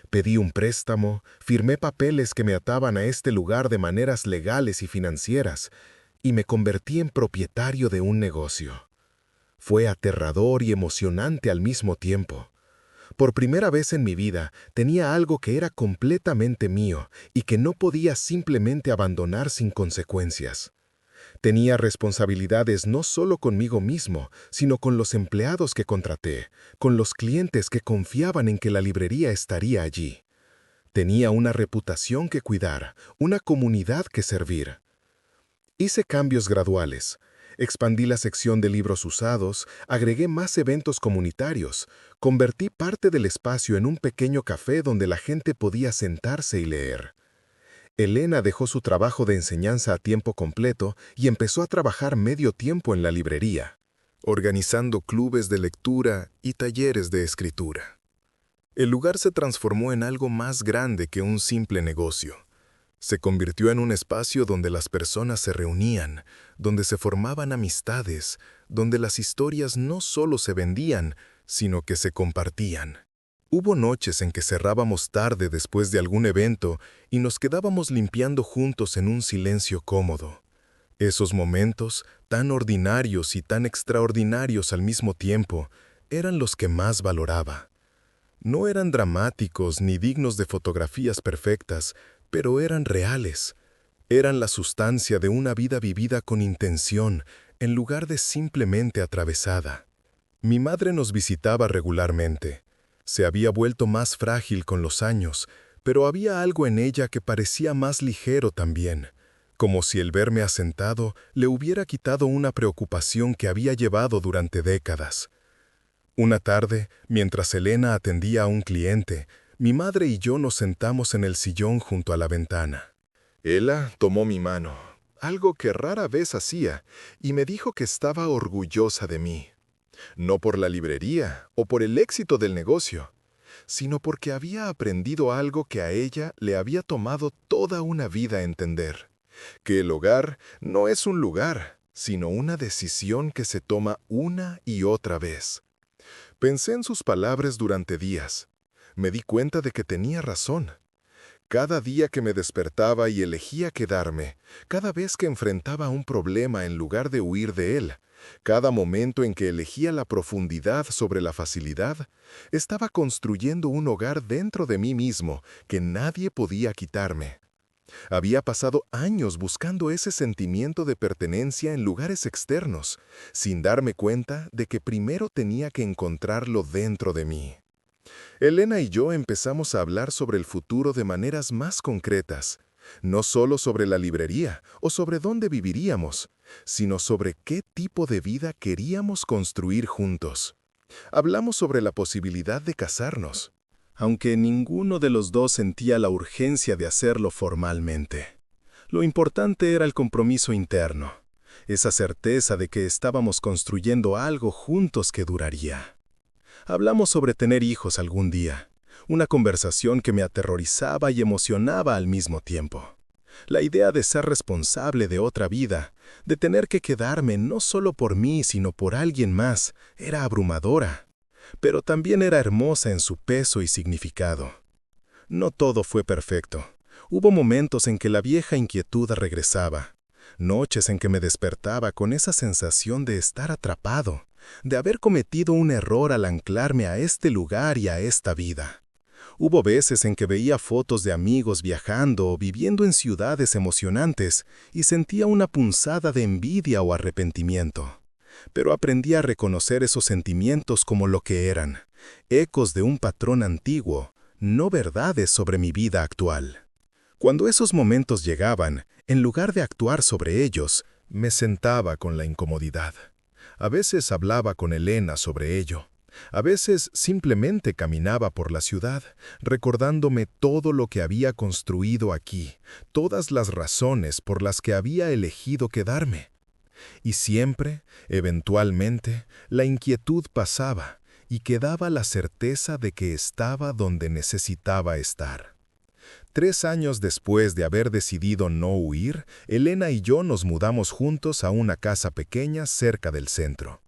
Pedí un préstamo, firmé papeles que me ataban a este lugar de maneras legales y financieras, y me convertí en propietario de un negocio. Fue aterrador y emocionante al mismo tiempo. Por primera vez en mi vida tenía algo que era completamente mío y que no podía simplemente abandonar sin consecuencias. Tenía responsabilidades no solo conmigo mismo, sino con los empleados que contraté, con los clientes que confiaban en que la librería estaría allí. Tenía una reputación que cuidar, una comunidad que servir. Hice cambios graduales. Expandí la sección de libros usados, agregué más eventos comunitarios, convertí parte del espacio en un pequeño café donde la gente podía sentarse y leer. Elena dejó su trabajo de enseñanza a tiempo completo y empezó a trabajar medio tiempo en la librería, organizando clubes de lectura y talleres de escritura. El lugar se transformó en algo más grande que un simple negocio. Se convirtió en un espacio donde las personas se reunían, donde se formaban amistades, donde las historias no solo se vendían, sino que se compartían. Hubo noches en que cerrábamos tarde después de algún evento y nos quedábamos limpiando juntos en un silencio cómodo. Esos momentos, tan ordinarios y tan extraordinarios al mismo tiempo, eran los que más valoraba. No eran dramáticos ni dignos de fotografías perfectas, pero eran reales. Eran la sustancia de una vida vivida con intención, en lugar de simplemente atravesada. Mi madre nos visitaba regularmente. Se había vuelto más frágil con los años, pero había algo en ella que parecía más ligero también, como si el verme asentado le hubiera quitado una preocupación que había llevado durante décadas. Una tarde, mientras Elena atendía a un cliente, mi madre y yo nos sentamos en el sillón junto a la ventana. Ella tomó mi mano, algo que rara vez hacía, y me dijo que estaba orgullosa de mí. No por la librería o por el éxito del negocio, sino porque había aprendido algo que a ella le había tomado toda una vida entender, que el hogar no es un lugar, sino una decisión que se toma una y otra vez. Pensé en sus palabras durante días. Me di cuenta de que tenía razón. Cada día que me despertaba y elegía quedarme, cada vez que enfrentaba un problema en lugar de huir de él, cada momento en que elegía la profundidad sobre la facilidad, estaba construyendo un hogar dentro de mí mismo que nadie podía quitarme. Había pasado años buscando ese sentimiento de pertenencia en lugares externos, sin darme cuenta de que primero tenía que encontrarlo dentro de mí. Elena y yo empezamos a hablar sobre el futuro de maneras más concretas, no solo sobre la librería o sobre dónde viviríamos, sino sobre qué tipo de vida queríamos construir juntos. Hablamos sobre la posibilidad de casarnos, aunque ninguno de los dos sentía la urgencia de hacerlo formalmente. Lo importante era el compromiso interno, esa certeza de que estábamos construyendo algo juntos que duraría. Hablamos sobre tener hijos algún día, una conversación que me aterrorizaba y emocionaba al mismo tiempo. La idea de ser responsable de otra vida, de tener que quedarme no solo por mí, sino por alguien más, era abrumadora, pero también era hermosa en su peso y significado. No todo fue perfecto. Hubo momentos en que la vieja inquietud regresaba, noches en que me despertaba con esa sensación de estar atrapado, de haber cometido un error al anclarme a este lugar y a esta vida. Hubo veces en que veía fotos de amigos viajando o viviendo en ciudades emocionantes y sentía una punzada de envidia o arrepentimiento. Pero aprendí a reconocer esos sentimientos como lo que eran, ecos de un patrón antiguo, no verdades sobre mi vida actual. Cuando esos momentos llegaban, en lugar de actuar sobre ellos, me sentaba con la incomodidad. A veces hablaba con Elena sobre ello. A veces simplemente caminaba por la ciudad, recordándome todo lo que había construido aquí, todas las razones por las que había elegido quedarme. Y siempre, eventualmente, la inquietud pasaba y quedaba la certeza de que estaba donde necesitaba estar. 3 años después de haber decidido no huir, Elena y yo nos mudamos juntos a una casa pequeña cerca del centro.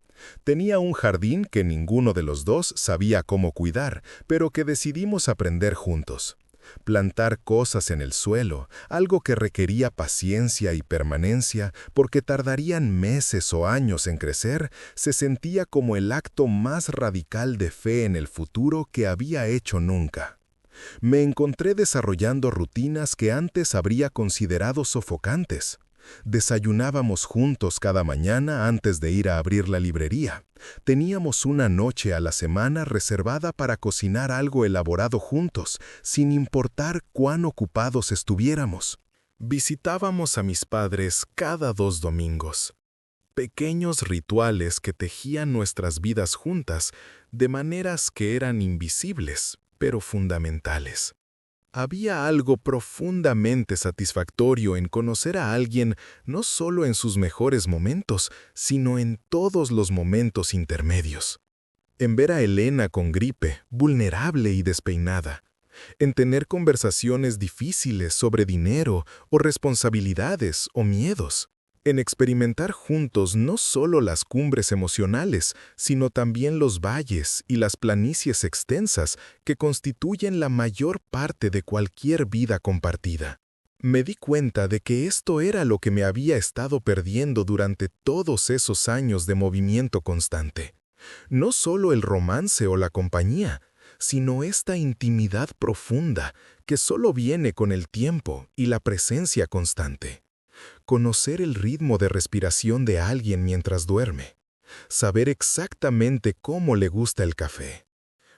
Tenía un jardín que ninguno de los dos sabía cómo cuidar, pero que decidimos aprender juntos. Plantar cosas en el suelo, algo que requería paciencia y permanencia porque tardarían meses o años en crecer, se sentía como el acto más radical de fe en el futuro que había hecho nunca. Me encontré desarrollando rutinas que antes habría considerado sofocantes. Desayunábamos juntos cada mañana antes de ir a abrir la librería. Teníamos una noche a la semana reservada para cocinar algo elaborado juntos, sin importar cuán ocupados estuviéramos. Visitábamos a mis padres cada 2 domingos. Pequeños rituales que tejían nuestras vidas juntas de maneras que eran invisibles, pero fundamentales. Había algo profundamente satisfactorio en conocer a alguien no solo en sus mejores momentos, sino en todos los momentos intermedios. En ver a Elena con gripe, vulnerable y despeinada. En tener conversaciones difíciles sobre dinero o responsabilidades o miedos. En experimentar juntos no solo las cumbres emocionales, sino también los valles y las planicies extensas que constituyen la mayor parte de cualquier vida compartida. Me di cuenta de que esto era lo que me había estado perdiendo durante todos esos años de movimiento constante. No solo el romance o la compañía, sino esta intimidad profunda que solo viene con el tiempo y la presencia constante. Conocer el ritmo de respiración de alguien mientras duerme. Saber exactamente cómo le gusta el café.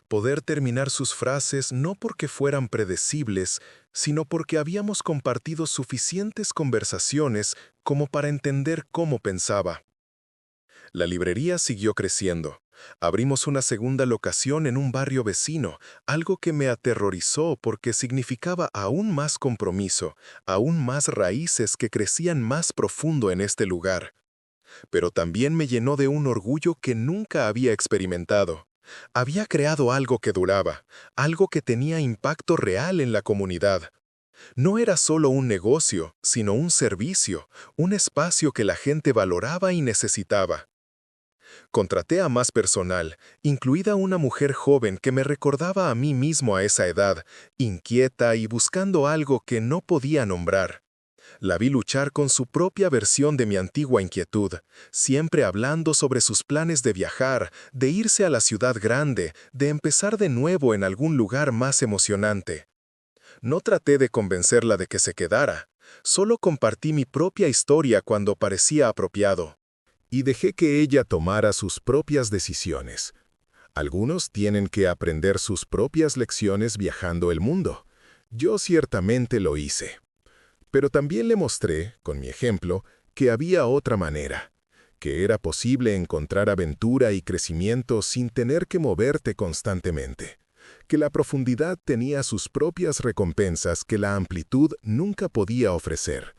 Poder terminar sus frases no porque fueran predecibles, sino porque habíamos compartido suficientes conversaciones como para entender cómo pensaba. La librería siguió creciendo. Abrimos una segunda locación en un barrio vecino, algo que me aterrorizó porque significaba aún más compromiso, aún más raíces que crecían más profundo en este lugar. Pero también me llenó de un orgullo que nunca había experimentado. Había creado algo que duraba, algo que tenía impacto real en la comunidad. No era solo un negocio, sino un servicio, un espacio que la gente valoraba y necesitaba. Contraté a más personal, incluida una mujer joven que me recordaba a mí mismo a esa edad, inquieta y buscando algo que no podía nombrar. La vi luchar con su propia versión de mi antigua inquietud, siempre hablando sobre sus planes de viajar, de irse a la ciudad grande, de empezar de nuevo en algún lugar más emocionante. No traté de convencerla de que se quedara, solo compartí mi propia historia cuando parecía apropiado. Y dejé que ella tomara sus propias decisiones. Algunos tienen que aprender sus propias lecciones viajando el mundo. Yo ciertamente lo hice. Pero también le mostré, con mi ejemplo, que había otra manera, que era posible encontrar aventura y crecimiento sin tener que moverte constantemente, que la profundidad tenía sus propias recompensas que la amplitud nunca podía ofrecer.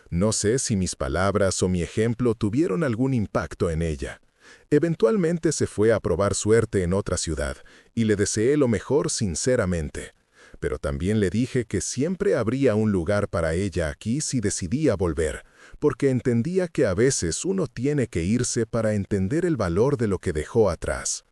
No sé si mis palabras o mi ejemplo tuvieron algún impacto en ella. Eventualmente se fue a probar suerte en otra ciudad, y le deseé lo mejor sinceramente. Pero también le dije que siempre habría un lugar para ella aquí si decidía volver, porque entendía que a veces uno tiene que irse para entender el valor de lo que dejó atrás.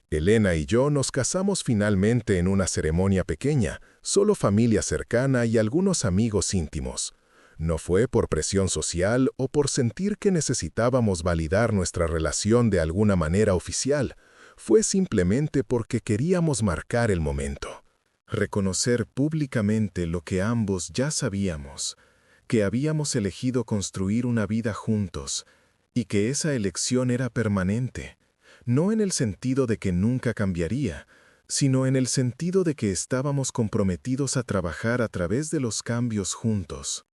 Elena y yo nos casamos finalmente en una ceremonia pequeña, solo familia cercana y algunos amigos íntimos. No fue por presión social o por sentir que necesitábamos validar nuestra relación de alguna manera oficial. Fue simplemente porque queríamos marcar el momento. Reconocer públicamente lo que ambos ya sabíamos, que habíamos elegido construir una vida juntos y que esa elección era permanente, no en el sentido de que nunca cambiaría, sino en el sentido de que estábamos comprometidos a trabajar a través de los cambios juntos.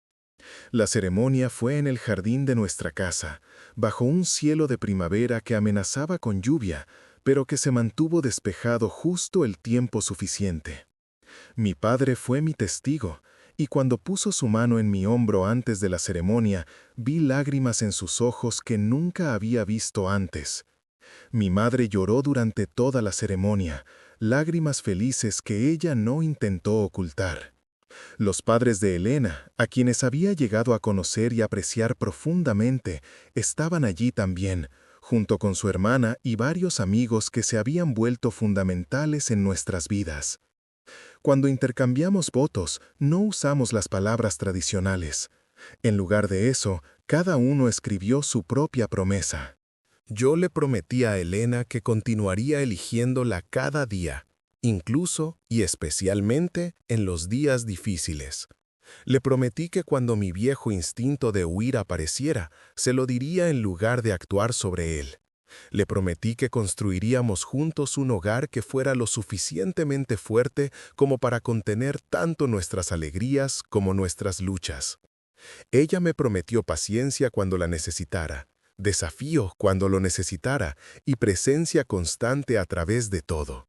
La ceremonia fue en el jardín de nuestra casa, bajo un cielo de primavera que amenazaba con lluvia, pero que se mantuvo despejado justo el tiempo suficiente. Mi padre fue mi testigo, y cuando puso su mano en mi hombro antes de la ceremonia, vi lágrimas en sus ojos que nunca había visto antes. Mi madre lloró durante toda la ceremonia, lágrimas felices que ella no intentó ocultar. Los padres de Elena, a quienes había llegado a conocer y apreciar profundamente, estaban allí también, junto con su hermana y varios amigos que se habían vuelto fundamentales en nuestras vidas. Cuando intercambiamos votos, no usamos las palabras tradicionales. En lugar de eso, cada uno escribió su propia promesa. Yo le prometí a Elena que continuaría eligiéndola cada día, incluso y especialmente en los días difíciles. Le prometí que cuando mi viejo instinto de huir apareciera, se lo diría en lugar de actuar sobre él. Le prometí que construiríamos juntos un hogar que fuera lo suficientemente fuerte como para contener tanto nuestras alegrías como nuestras luchas. Ella me prometió paciencia cuando la necesitara, desafío cuando lo necesitara y presencia constante a través de todo.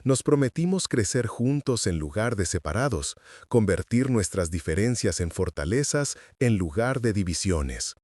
Nos prometimos crecer juntos en lugar de separados, convertir nuestras diferencias en fortalezas en lugar de divisiones.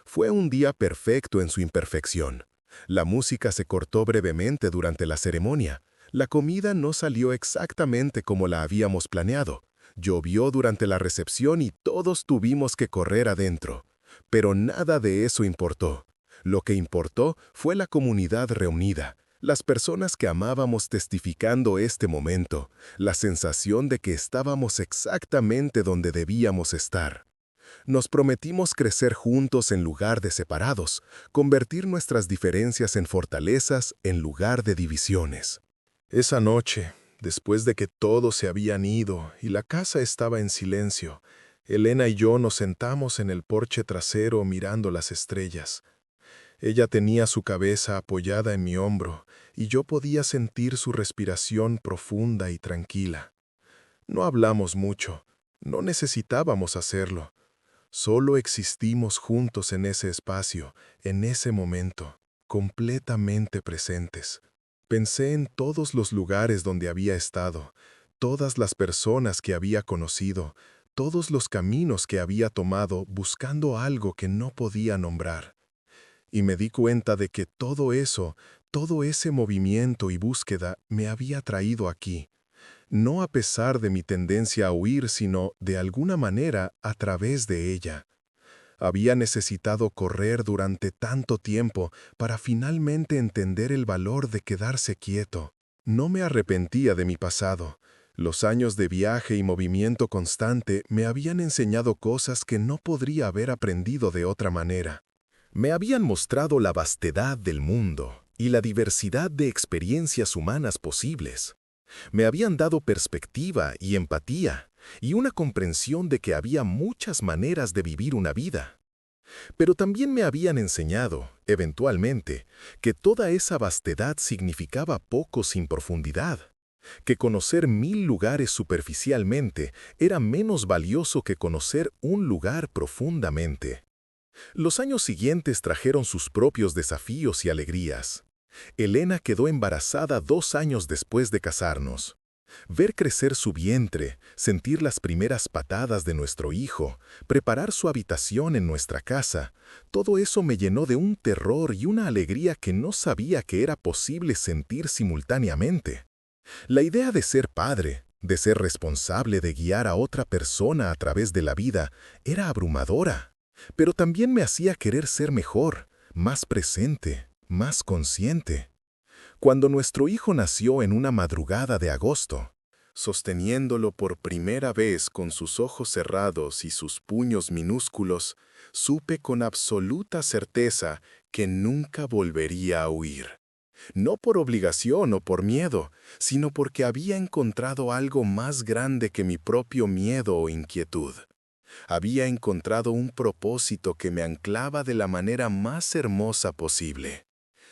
Fue un día perfecto en su imperfección. La música se cortó brevemente durante la ceremonia. La comida no salió exactamente como la habíamos planeado. Llovió durante la recepción y todos tuvimos que correr adentro. Pero nada de eso importó. Lo que importó fue la comunidad reunida, las personas que amábamos testificando este momento, la sensación de que estábamos exactamente donde debíamos estar. Nos prometimos crecer juntos en lugar de separados, convertir nuestras diferencias en fortalezas en lugar de divisiones. Esa noche, después de que todos se habían ido y la casa estaba en silencio, Elena y yo nos sentamos en el porche trasero mirando las estrellas. Ella tenía su cabeza apoyada en mi hombro y yo podía sentir su respiración profunda y tranquila. No hablamos mucho, no necesitábamos hacerlo. Solo existimos juntos en ese espacio, en ese momento, completamente presentes. Pensé en todos los lugares donde había estado, todas las personas que había conocido, todos los caminos que había tomado buscando algo que no podía nombrar. Y me di cuenta de que todo eso, todo ese movimiento y búsqueda me había traído aquí. No a pesar de mi tendencia a huir, sino, de alguna manera, a través de ella. Había necesitado correr durante tanto tiempo para finalmente entender el valor de quedarse quieto. No me arrepentía de mi pasado. Los años de viaje y movimiento constante me habían enseñado cosas que no podría haber aprendido de otra manera. Me habían mostrado la vastedad del mundo y la diversidad de experiencias humanas posibles. Me habían dado perspectiva y empatía, y una comprensión de que había muchas maneras de vivir una vida. Pero también me habían enseñado, eventualmente, que toda esa vastedad significaba poco sin profundidad, que conocer 1000 lugares superficialmente era menos valioso que conocer un lugar profundamente. Los años siguientes trajeron sus propios desafíos y alegrías. Elena quedó embarazada 2 años después de casarnos. Ver crecer su vientre, sentir las primeras patadas de nuestro hijo, preparar su habitación en nuestra casa, todo eso me llenó de un terror y una alegría que no sabía que era posible sentir simultáneamente. La idea de ser padre, de ser responsable de guiar a otra persona a través de la vida, era abrumadora, pero también me hacía querer ser mejor, más presente, más consciente. Cuando nuestro hijo nació en una madrugada de agosto, sosteniéndolo por primera vez con sus ojos cerrados y sus puños minúsculos, supe con absoluta certeza que nunca volvería a huir. No por obligación o por miedo, sino porque había encontrado algo más grande que mi propio miedo o inquietud. Había encontrado un propósito que me anclaba de la manera más hermosa posible.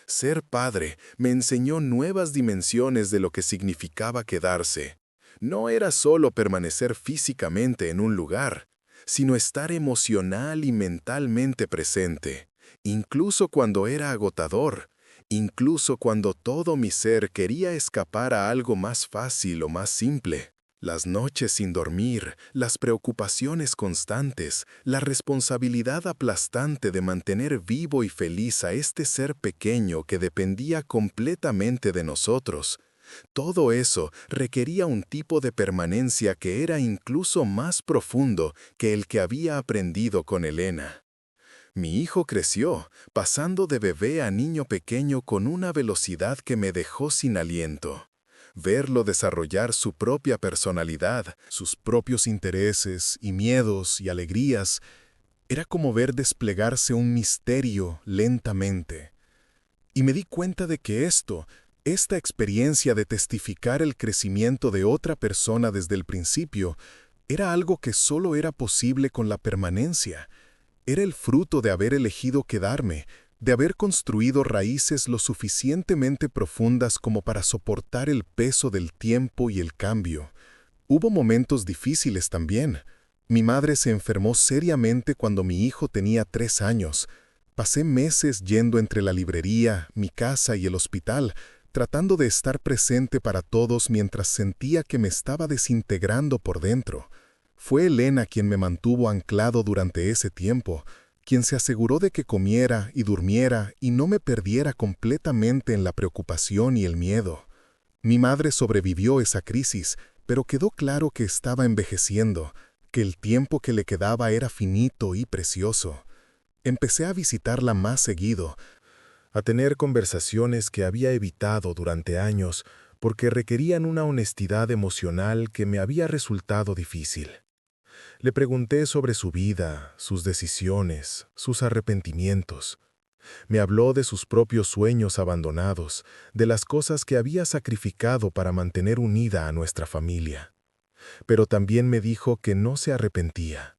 Ser padre me enseñó nuevas dimensiones de lo que significaba quedarse. No era solo permanecer físicamente en un lugar, sino estar emocional y mentalmente presente, incluso cuando era agotador, incluso cuando todo mi ser quería escapar a algo más fácil o más simple. Las noches sin dormir, las preocupaciones constantes, la responsabilidad aplastante de mantener vivo y feliz a este ser pequeño que dependía completamente de nosotros. Todo eso requería un tipo de permanencia que era incluso más profundo que el que había aprendido con Elena. Mi hijo creció, pasando de bebé a niño pequeño con una velocidad que me dejó sin aliento. Verlo desarrollar su propia personalidad, sus propios intereses y miedos y alegrías, era como ver desplegarse un misterio lentamente. Y me di cuenta de que esta experiencia de testificar el crecimiento de otra persona desde el principio, era algo que solo era posible con la permanencia. Era el fruto de haber elegido quedarme, de haber construido raíces lo suficientemente profundas como para soportar el peso del tiempo y el cambio. Hubo momentos difíciles también. Mi madre se enfermó seriamente cuando mi hijo tenía 3 años. Pasé meses yendo entre la librería, mi casa y el hospital, tratando de estar presente para todos mientras sentía que me estaba desintegrando por dentro. Fue Elena quien me mantuvo anclado durante ese tiempo, quien se aseguró de que comiera y durmiera y no me perdiera completamente en la preocupación y el miedo. Mi madre sobrevivió esa crisis, pero quedó claro que estaba envejeciendo, que el tiempo que le quedaba era finito y precioso. Empecé a visitarla más seguido, a tener conversaciones que había evitado durante años porque requerían una honestidad emocional que me había resultado difícil. Le pregunté sobre su vida, sus decisiones, sus arrepentimientos. Me habló de sus propios sueños abandonados, de las cosas que había sacrificado para mantener unida a nuestra familia. Pero también me dijo que no se arrepentía,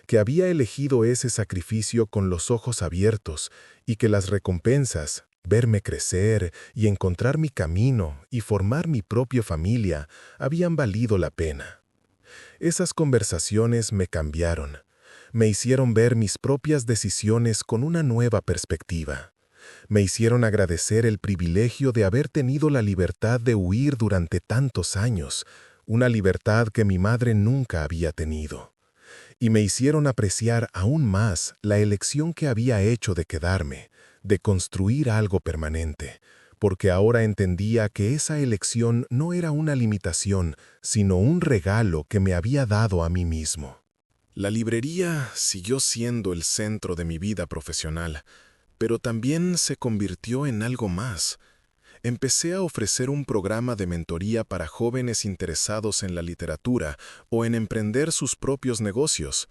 que había elegido ese sacrificio con los ojos abiertos y que las recompensas, verme crecer y encontrar mi camino y formar mi propia familia, habían valido la pena. Esas conversaciones me cambiaron, me hicieron ver mis propias decisiones con una nueva perspectiva. Me hicieron agradecer el privilegio de haber tenido la libertad de huir durante tantos años, una libertad que mi madre nunca había tenido. Y me hicieron apreciar aún más la elección que había hecho de quedarme, de construir algo permanente, porque ahora entendía que esa elección no era una limitación, sino un regalo que me había dado a mí mismo. La librería siguió siendo el centro de mi vida profesional, pero también se convirtió en algo más. Empecé a ofrecer un programa de mentoría para jóvenes interesados en la literatura o en emprender sus propios negocios.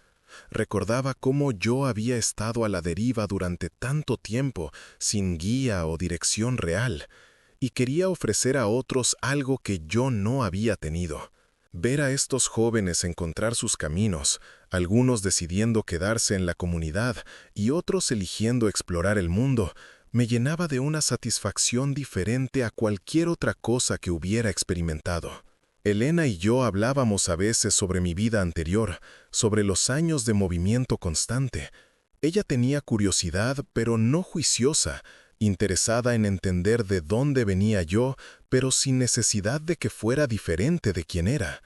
Recordaba cómo yo había estado a la deriva durante tanto tiempo, sin guía o dirección real, y quería ofrecer a otros algo que yo no había tenido. Ver a estos jóvenes encontrar sus caminos, algunos decidiendo quedarse en la comunidad y otros eligiendo explorar el mundo, me llenaba de una satisfacción diferente a cualquier otra cosa que hubiera experimentado. Elena y yo hablábamos a veces sobre mi vida anterior, sobre los años de movimiento constante. Ella tenía curiosidad, pero no juiciosa, interesada en entender de dónde venía yo, pero sin necesidad de que fuera diferente de quien era.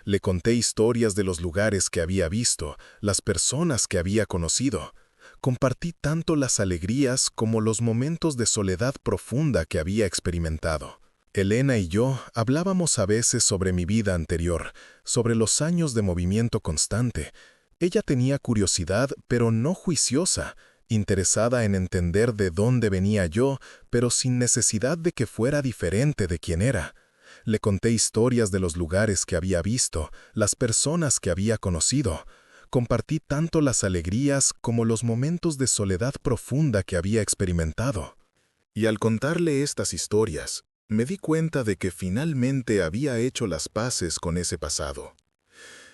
Le conté historias de los lugares que había visto, las personas que había conocido. Compartí tanto las alegrías como los momentos de soledad profunda que había experimentado. Elena y yo hablábamos a veces sobre mi vida anterior, sobre los años de movimiento constante. Ella tenía curiosidad, pero no juiciosa, interesada en entender de dónde venía yo, pero sin necesidad de que fuera diferente de quien era. Le conté historias de los lugares que había visto, las personas que había conocido. Compartí tanto las alegrías como los momentos de soledad profunda que había experimentado. Y al contarle estas historias, me di cuenta de que finalmente había hecho las paces con ese pasado.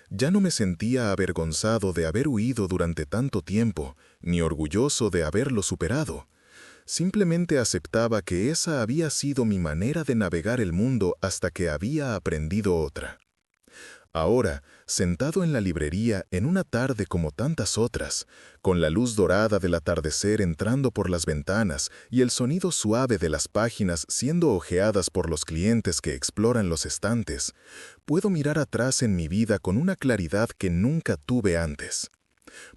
Ya no me sentía avergonzado de haber huido durante tanto tiempo, ni orgulloso de haberlo superado. Simplemente aceptaba que esa había sido mi manera de navegar el mundo hasta que había aprendido otra. Ahora, sentado en la librería en una tarde como tantas otras, con la luz dorada del atardecer entrando por las ventanas y el sonido suave de las páginas siendo hojeadas por los clientes que exploran los estantes, puedo mirar atrás en mi vida con una claridad que nunca tuve antes.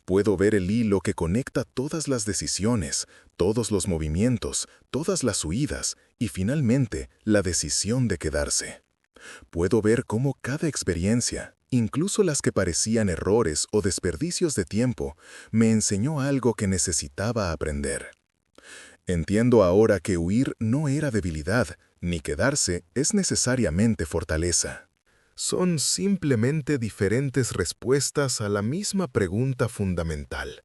Puedo ver el hilo que conecta todas las decisiones, todos los movimientos, todas las huidas y finalmente la decisión de quedarse. Puedo ver cómo cada experiencia, incluso las que parecían errores o desperdicios de tiempo, me enseñó algo que necesitaba aprender. Entiendo ahora que huir no era debilidad, ni quedarse es necesariamente fortaleza. Son simplemente diferentes respuestas a la misma pregunta fundamental.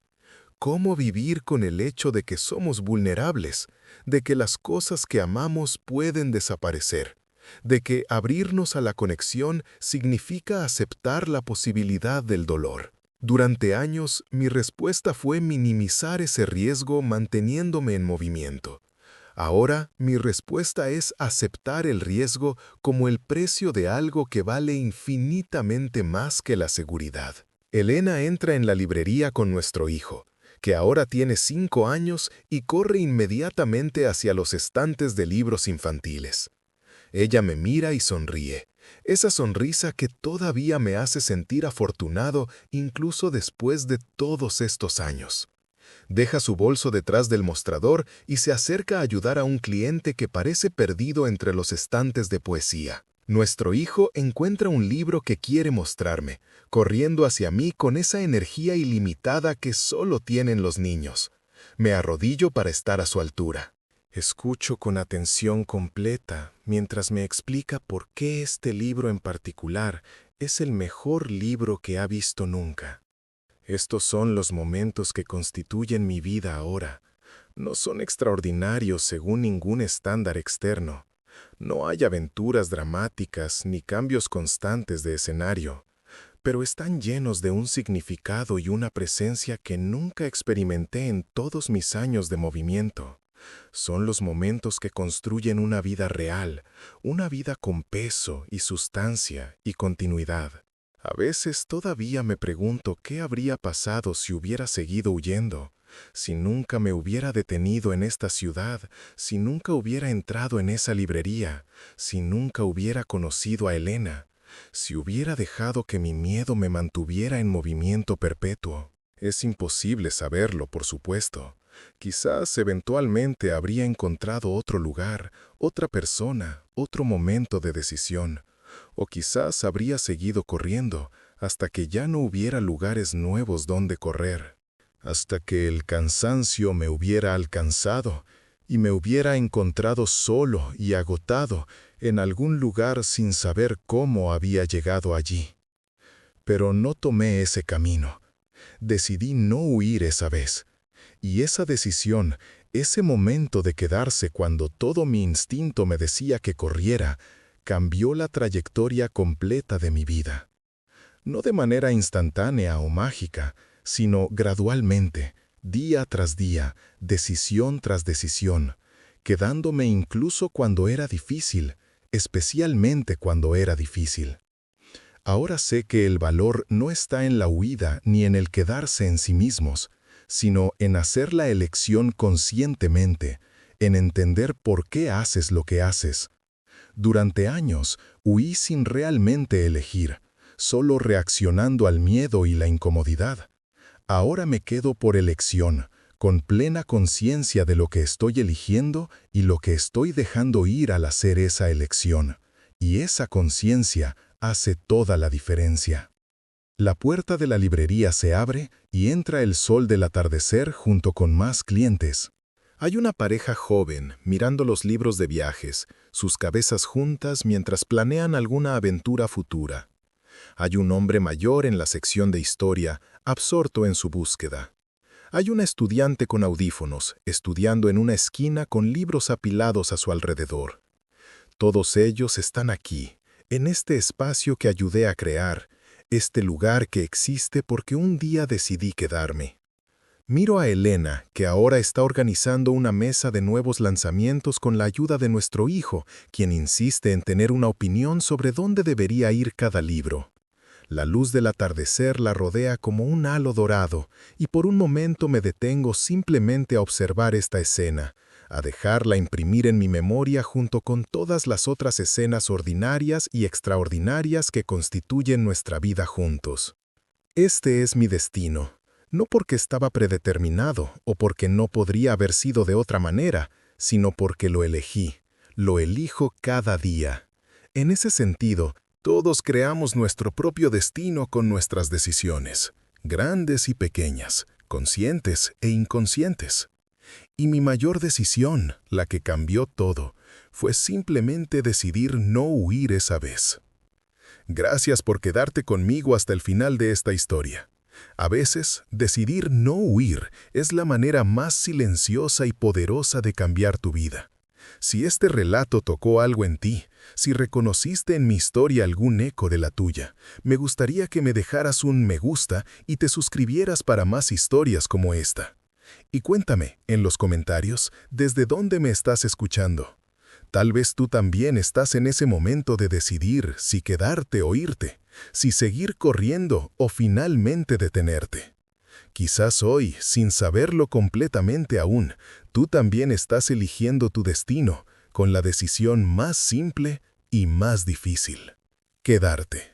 ¿Cómo vivir con el hecho de que somos vulnerables, de que las cosas que amamos pueden desaparecer, de que abrirnos a la conexión significa aceptar la posibilidad del dolor? Durante años, mi respuesta fue minimizar ese riesgo manteniéndome en movimiento. Ahora, mi respuesta es aceptar el riesgo como el precio de algo que vale infinitamente más que la seguridad. Elena entra en la librería con nuestro hijo, que ahora tiene 5 años y corre inmediatamente hacia los estantes de libros infantiles. Ella me mira y sonríe, esa sonrisa que todavía me hace sentir afortunado incluso después de todos estos años. Deja su bolso detrás del mostrador y se acerca a ayudar a un cliente que parece perdido entre los estantes de poesía. Nuestro hijo encuentra un libro que quiere mostrarme, corriendo hacia mí con esa energía ilimitada que solo tienen los niños. Me arrodillo para estar a su altura. Escucho con atención completa mientras me explica por qué este libro en particular es el mejor libro que ha visto nunca. Estos son los momentos que constituyen mi vida ahora. No son extraordinarios según ningún estándar externo. No hay aventuras dramáticas ni cambios constantes de escenario, pero están llenos de un significado y una presencia que nunca experimenté en todos mis años de movimiento. Son los momentos que construyen una vida real, una vida con peso y sustancia y continuidad. A veces todavía me pregunto qué habría pasado si hubiera seguido huyendo, si nunca me hubiera detenido en esta ciudad, si nunca hubiera entrado en esa librería, si nunca hubiera conocido a Elena, si hubiera dejado que mi miedo me mantuviera en movimiento perpetuo. Es imposible saberlo, por supuesto. Quizás eventualmente habría encontrado otro lugar, otra persona, otro momento de decisión. O quizás habría seguido corriendo hasta que ya no hubiera lugares nuevos donde correr, hasta que el cansancio me hubiera alcanzado y me hubiera encontrado solo y agotado en algún lugar sin saber cómo había llegado allí. Pero no tomé ese camino. Decidí no huir esa vez. Y esa decisión, ese momento de quedarse cuando todo mi instinto me decía que corriera, cambió la trayectoria completa de mi vida. No de manera instantánea o mágica, sino gradualmente, día tras día, decisión tras decisión, quedándome incluso cuando era difícil, especialmente cuando era difícil. Ahora sé que el valor no está en la huida ni en el quedarse en sí mismos, sino en hacer la elección conscientemente, en entender por qué haces lo que haces. Durante años, huí sin realmente elegir, solo reaccionando al miedo y la incomodidad. Ahora me quedo por elección, con plena conciencia de lo que estoy eligiendo y lo que estoy dejando ir al hacer esa elección. Y esa conciencia hace toda la diferencia. La puerta de la librería se abre y entra el sol del atardecer junto con más clientes. Hay una pareja joven mirando los libros de viajes, sus cabezas juntas mientras planean alguna aventura futura. Hay un hombre mayor en la sección de historia, absorto en su búsqueda. Hay una estudiante con audífonos, estudiando en una esquina con libros apilados a su alrededor. Todos ellos están aquí, en este espacio que ayudé a crear, este lugar que existe porque un día decidí quedarme. Miro a Elena, que ahora está organizando una mesa de nuevos lanzamientos con la ayuda de nuestro hijo, quien insiste en tener una opinión sobre dónde debería ir cada libro. La luz del atardecer la rodea como un halo dorado, y por un momento me detengo simplemente a observar esta escena, a dejarla imprimir en mi memoria junto con todas las otras escenas ordinarias y extraordinarias que constituyen nuestra vida juntos. Este es mi destino. No porque estaba predeterminado o porque no podría haber sido de otra manera, sino porque lo elegí. Lo elijo cada día. En ese sentido, todos creamos nuestro propio destino con nuestras decisiones, grandes y pequeñas, conscientes e inconscientes. Y mi mayor decisión, la que cambió todo, fue simplemente decidir no huir esa vez. Gracias por quedarte conmigo hasta el final de esta historia. A veces, decidir no huir es la manera más silenciosa y poderosa de cambiar tu vida. Si este relato tocó algo en ti, si reconociste en mi historia algún eco de la tuya, me gustaría que me dejaras un me gusta y te suscribieras para más historias como esta. Y cuéntame, en los comentarios, desde dónde me estás escuchando. Tal vez tú también estás en ese momento de decidir si quedarte o irte, si seguir corriendo o finalmente detenerte. Quizás hoy, sin saberlo completamente aún, tú también estás eligiendo tu destino con la decisión más simple y más difícil: quedarte.